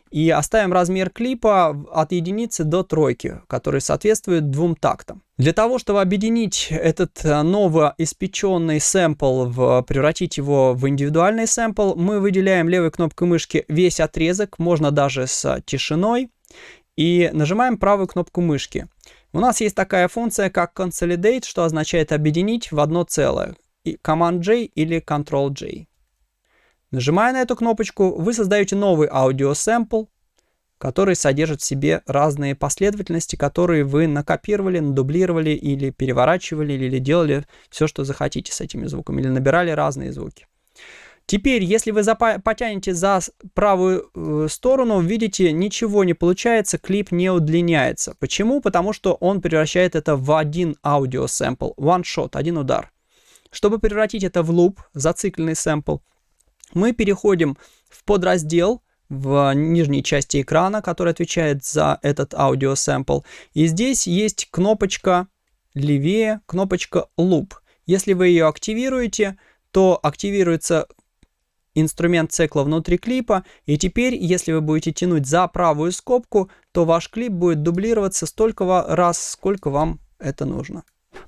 и оставим размер клипа от единицы до тройки, который соответствует 2 тактам. Для того, чтобы объединить этот новоиспеченный сэмпл, превратить его в индивидуальный сэмпл, мы выделяем левой кнопкой мышки весь отрезок, можно даже с тишиной, и нажимаем правую кнопку мышки. У нас есть такая функция, как Consolidate, что означает объединить в одно целое. Command-J или Ctrl-J. Нажимая на эту кнопочку, вы создаете новый аудиосэмпл, который содержит в себе разные последовательности, которые вы накопировали, надублировали или переворачивали, или делали все, что захотите с этими звуками, или набирали разные звуки. Теперь, если вы потянете за правую сторону, видите, ничего не получается, клип не удлиняется. Почему? Потому что он превращает это в один аудиосэмпл, one shot, один удар. Чтобы превратить это в луп, зацикленный сэмпл, мы переходим в подраздел в нижней части экрана, который отвечает за этот аудиосэмпл. И здесь есть кнопочка левее, кнопочка Loop. Если вы ее активируете, то активируется инструмент цикла внутри клипа, и теперь, если вы будете тянуть за правую скобку, то ваш клип будет дублироваться столько раз, сколько вам это нужно.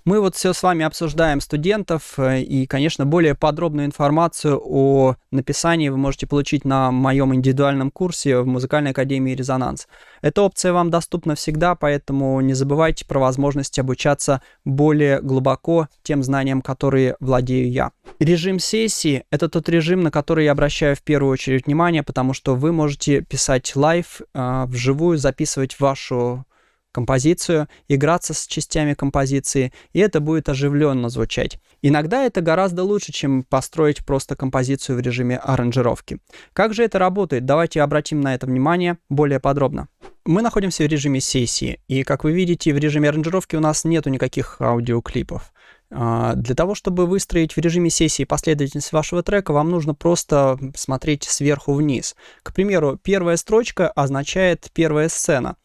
Мы вот все с вами обсуждаем студентов, и, конечно, более подробную информацию о написании вы можете получить на моем индивидуальном курсе в Музыкальной академии «Резонанс». Эта опция вам доступна всегда, поэтому не забывайте про возможность обучаться более глубоко тем знаниям, которые владею я. Режим сессии — это тот режим, на который я обращаю в первую очередь внимание, потому что вы можете писать лайв, вживую записывать вашу композицию, играться с частями композиции, и это будет оживленно звучать. Иногда это гораздо лучше, чем построить просто композицию в режиме аранжировки. Как же это работает? Давайте обратим на это внимание более подробно. Мы находимся в режиме сессии, и, как вы видите, в режиме аранжировки у нас нету никаких аудиоклипов. Для того, чтобы выстроить в режиме сессии последовательность вашего трека, вам нужно просто смотреть сверху вниз. К примеру, первая строчка означает первая сцена.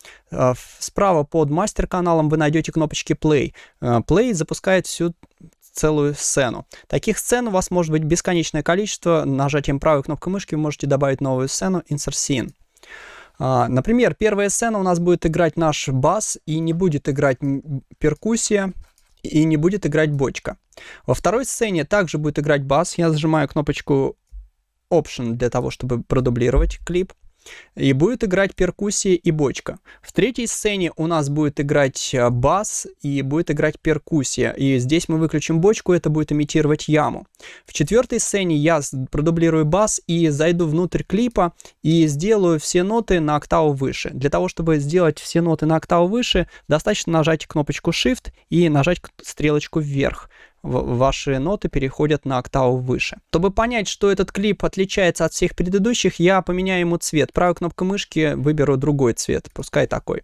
Справа под мастер-каналом вы найдете кнопочки Play. Play запускает всю целую сцену. Таких сцен у вас может быть бесконечное количество. Нажатием правой кнопкой мышки вы можете добавить новую сцену Insert Scene. Например, первая сцена у нас будет играть наш бас, и не будет играть перкуссия, и не будет играть бочка. Во второй сцене также будет играть бас. Я зажимаю кнопочку Option для того, чтобы продублировать клип. И будет играть перкуссия и бочка. В третьей сцене у нас будет играть бас и будет играть перкуссия. И здесь мы выключим бочку, это будет имитировать яму. В четвертой сцене я продублирую бас и зайду внутрь клипа и сделаю все ноты на октаву выше. Для того, чтобы сделать все ноты на октаву выше, достаточно нажать кнопочку Shift и нажать стрелочку вверх. Ваши ноты переходят на октаву выше. Чтобы понять, что этот клип отличается от всех предыдущих, я поменяю ему цвет. Правой кнопкой мышки выберу другой цвет, пускай такой.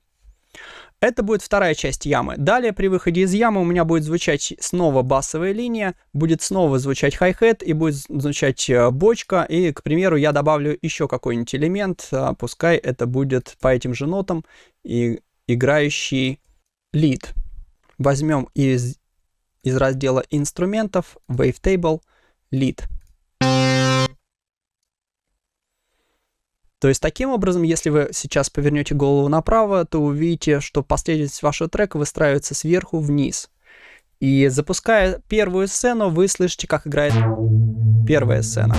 Это будет вторая часть ямы. Далее при выходе из ямы у меня будет звучать снова басовая линия, будет снова звучать хай-хет и будет звучать бочка. И, к примеру, я добавлю еще какой-нибудь элемент, пускай это будет по этим же нотам и играющий лид. Возьмем из раздела инструментов Wavetable Lead. То есть таким образом, если вы сейчас повернете голову направо, то увидите, что последовательность вашего трека выстраивается сверху вниз. И запуская первую сцену, вы слышите, как играет первая сцена.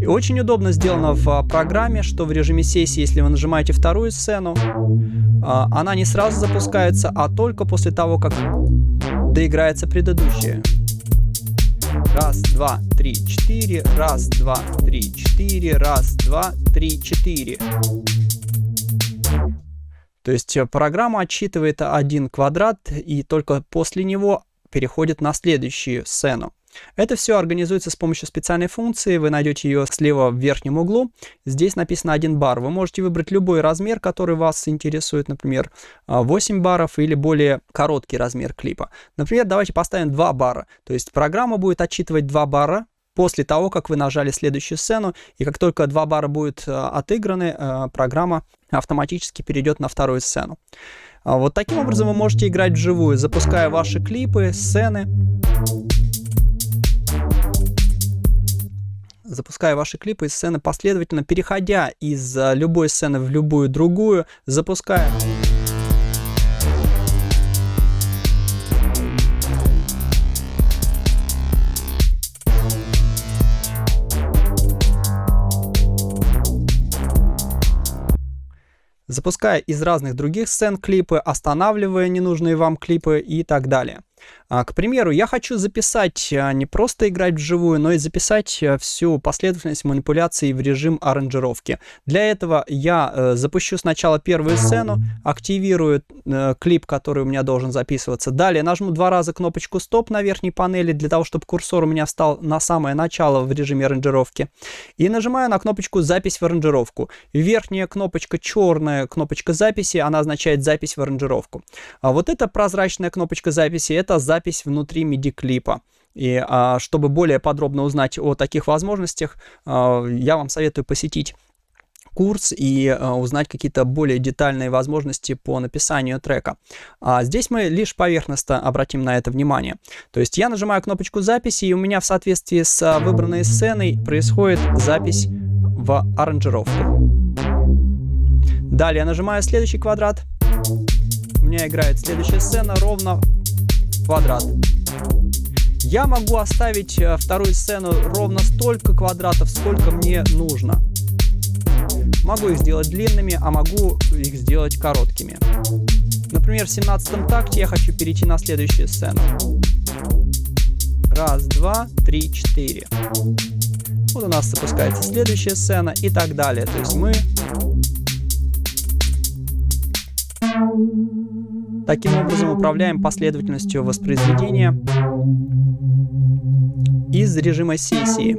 И очень удобно сделано в программе, что в режиме сессии, если вы нажимаете вторую сцену, она не сразу запускается, а только после того, как доиграется предыдущая. Раз, два, три, четыре. Раз, два, три, четыре. Раз, два, три, четыре. То есть программа отсчитывает один квадрат и только после него переходит на следующую сцену. Это все организуется с помощью специальной функции. Вы найдете ее слева в верхнем углу. Здесь написано 1 бар. Вы можете выбрать любой размер, который вас интересует, например, 8 баров или более короткий размер клипа. Например, давайте поставим 2 бара. То есть программа будет отсчитывать 2 бара после того, как вы нажали следующую сцену. И как только 2 бара будут отыграны, программа автоматически перейдет на вторую сцену. Вот таким образом вы можете играть вживую, запуская ваши клипы, сцены. Запуская ваши клипы и сцены последовательно, переходя из любой сцены в любую другую, запуская. Запуская из разных других сцен клипы, останавливая ненужные вам клипы и так далее. К примеру, я хочу записать не просто играть вживую, но и записать всю последовательность манипуляций в режим аранжировки. Для этого я запущу сначала первую сцену, активирую клип, который у меня должен записываться. Далее нажму 2 раза кнопочку «Стоп» на верхней панели, для того, чтобы курсор у меня встал на самое начало в режиме аранжировки. И нажимаю на кнопочку «Запись в аранжировку». Верхняя кнопочка, черная кнопочка записи, она означает «Запись в аранжировку». А вот эта прозрачная кнопочка записи — это запись внутри MIDI-клипа. И чтобы более подробно узнать о таких возможностях, я вам советую посетить курс и узнать какие-то более детальные возможности по написанию трека. Здесь мы лишь поверхностно обратим на это внимание. То есть я нажимаю кнопочку записи, и у меня в соответствии с выбранной сценой происходит запись в аранжировку. Далее я нажимаю следующий квадрат. У меня играет следующая сцена ровно квадрат. Я могу оставить вторую сцену ровно столько квадратов, сколько мне нужно. Могу их сделать длинными, а могу их сделать короткими. Например, в 17-м такте я хочу перейти на следующую сцену. Раз, два, три, четыре. Вот у нас запускается следующая сцена и так далее. То есть мы таким образом управляем последовательностью воспроизведения из режима сессии.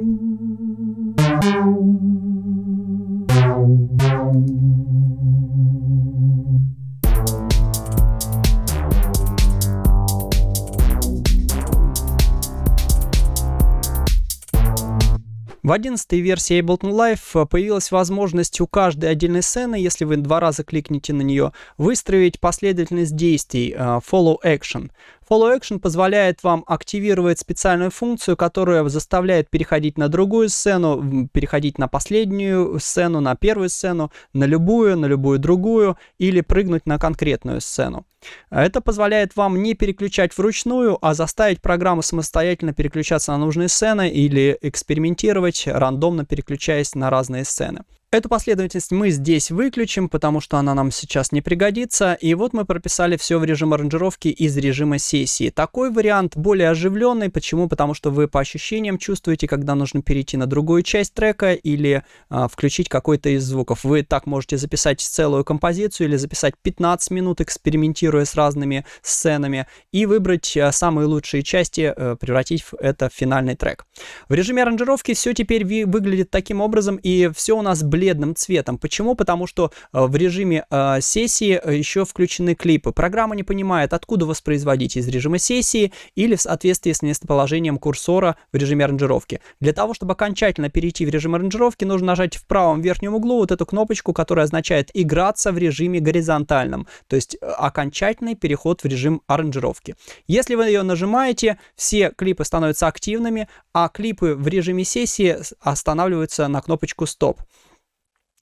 В 11-й версии Ableton Live появилась возможность у каждой отдельной сцены, если вы 2 раза кликните на нее, выстроить последовательность действий Follow Action. Follow Action позволяет вам активировать специальную функцию, которая заставляет переходить на другую сцену, переходить на последнюю сцену, на первую сцену, на любую другую, или прыгнуть на конкретную сцену. Это позволяет вам не переключать вручную, а заставить программу самостоятельно переключаться на нужные сцены или экспериментировать, рандомно переключаясь на разные сцены. Эту последовательность мы здесь выключим, потому что она нам сейчас не пригодится. И вот мы прописали все в режим аранжировки из режима сессии. Такой вариант более оживленный. Почему? Потому что вы по ощущениям чувствуете, когда нужно перейти на другую часть трека или включить какой-то из звуков. Вы так можете записать целую композицию или записать 15 минут, экспериментируя с разными сценами, и выбрать самые лучшие части, превратить это в финальный трек. В режиме аранжировки все теперь выглядит таким образом, и все у нас бледным цветом. Почему? Потому что в режиме сессии еще включены клипы. Программа не понимает, откуда воспроизводить, из режима сессии или в соответствии с местоположением курсора в режиме аранжировки. Для того, чтобы окончательно перейти в режим аранжировки, нужно нажать в правом верхнем углу вот эту кнопочку, которая означает «играться в режиме горизонтальном», то есть окончательный переход в режим аранжировки. Если вы ее нажимаете, все клипы становятся активными, а клипы в режиме сессии останавливаются на кнопочку «Стоп».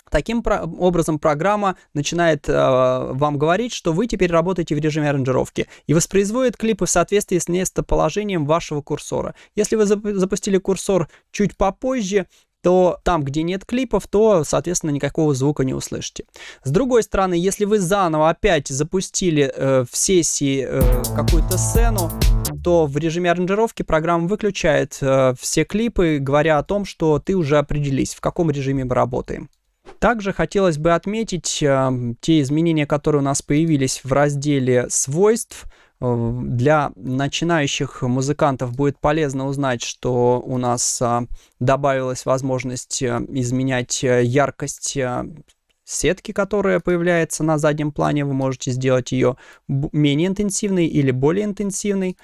Таким образом, программа начинает вам говорить, что вы теперь работаете в режиме аранжировки и воспроизводит клипы в соответствии с местоположением вашего курсора. Если вы запустили курсор чуть попозже, то там, где нет клипов, то, соответственно, никакого звука не услышите. С другой стороны, если вы заново опять запустили в сессии какую-то сцену, то в режиме аранжировки программа выключает все клипы, говоря о том, что ты уже определись, в каком режиме мы работаем. Также хотелось бы отметить те изменения, которые у нас появились в разделе свойств. Для начинающих музыкантов будет полезно узнать, что у нас добавилась возможность изменять яркость сетки, которая появляется на заднем плане. Вы можете сделать ее менее интенсивной или более интенсивной.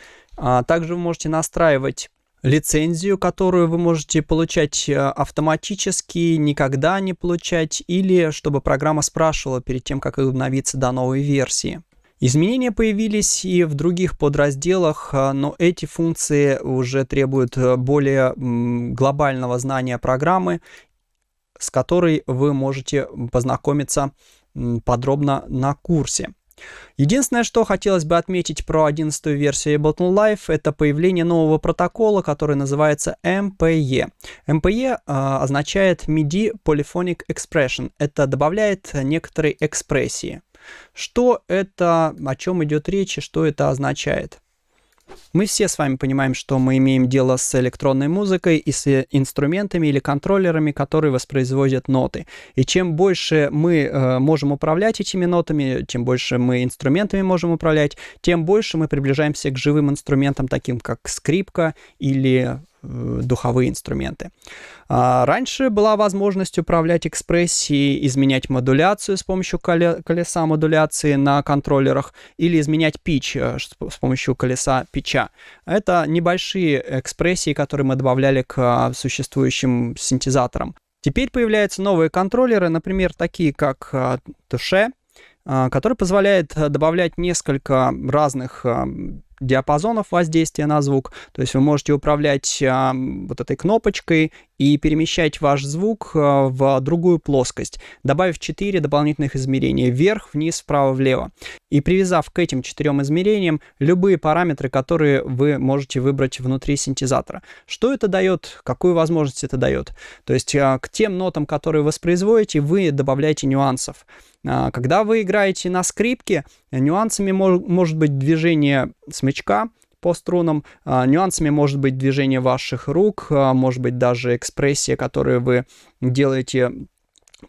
Также вы можете настраивать лицензию, которую вы можете получать автоматически, никогда не получать, или чтобы программа спрашивала перед тем, как обновиться до новой версии. Изменения появились и в других подразделах, но эти функции уже требуют более глобального знания программы, с которой вы можете познакомиться подробно на курсе. Единственное, что хотелось бы отметить про 11-ю версию Ableton Live, это появление нового протокола, который называется MPE. MPE означает MIDI Polyphonic Expression. Это добавляет некоторые экспрессии. Что это, о чем идет речь и что это означает? Мы все с вами понимаем, что мы имеем дело с электронной музыкой и с инструментами или контроллерами, которые воспроизводят ноты. И чем больше мы можем управлять этими нотами, чем больше мы инструментами можем управлять, тем больше мы приближаемся к живым инструментам, таким как скрипка или духовые инструменты. Раньше была возможность управлять экспрессией, изменять модуляцию с помощью колеса модуляции на контроллерах или изменять питч с помощью колеса питча. Это небольшие экспрессии, которые мы добавляли к существующим синтезаторам. Теперь появляются новые контроллеры, например, такие как Touche, который позволяет добавлять несколько разных диапазонов воздействия на звук. То есть вы можете управлять вот этой кнопочкой и перемещать ваш звук в другую плоскость, добавив 4 дополнительных измерения: вверх, вниз, вправо, влево. И привязав к этим 4 измерениям любые параметры, которые вы можете выбрать внутри синтезатора. Что это дает? Какую возможность это дает? То есть к тем нотам, которые воспроизводите, вы добавляете нюансов. Когда вы играете на скрипке, нюансами может быть движение смычка по струнам, нюансами может быть движение ваших рук, может быть даже экспрессия, которую вы делаете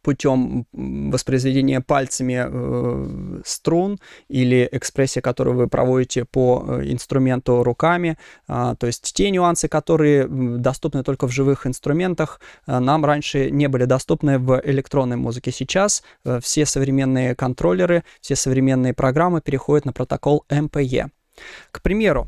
путем воспроизведения пальцами струн, или экспрессия, которую вы проводите по инструменту руками. То есть те нюансы, которые доступны только в живых инструментах, нам раньше не были доступны в электронной музыке. Сейчас все современные контроллеры, все современные программы переходят на протокол MPE. К примеру,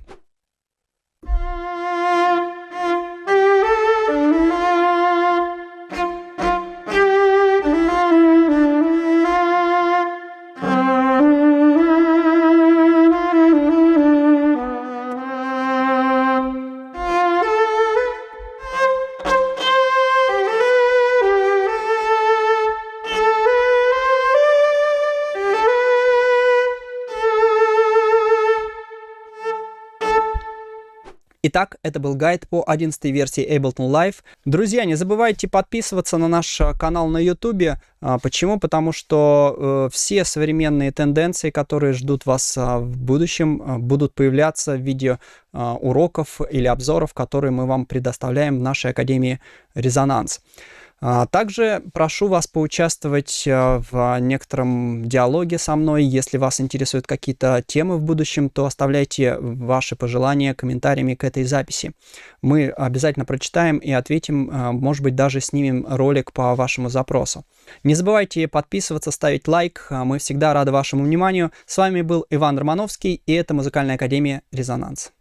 Итак, это был гайд по 11 версии Ableton Live. Друзья, не забывайте подписываться на наш канал на YouTube. Почему? Потому что все современные тенденции, которые ждут вас в будущем, будут появляться в виде уроков или обзоров, которые мы вам предоставляем в нашей Академии Резонанс. Также прошу вас поучаствовать в некотором диалоге со мной. Если вас интересуют какие-то темы в будущем, то оставляйте ваши пожелания комментариями к этой записи. Мы обязательно прочитаем и ответим, может быть, даже снимем ролик по вашему запросу. Не забывайте подписываться, ставить лайк. Мы всегда рады вашему вниманию. С вами был Иван Романовский, и это Музыкальная Академия Резонанс.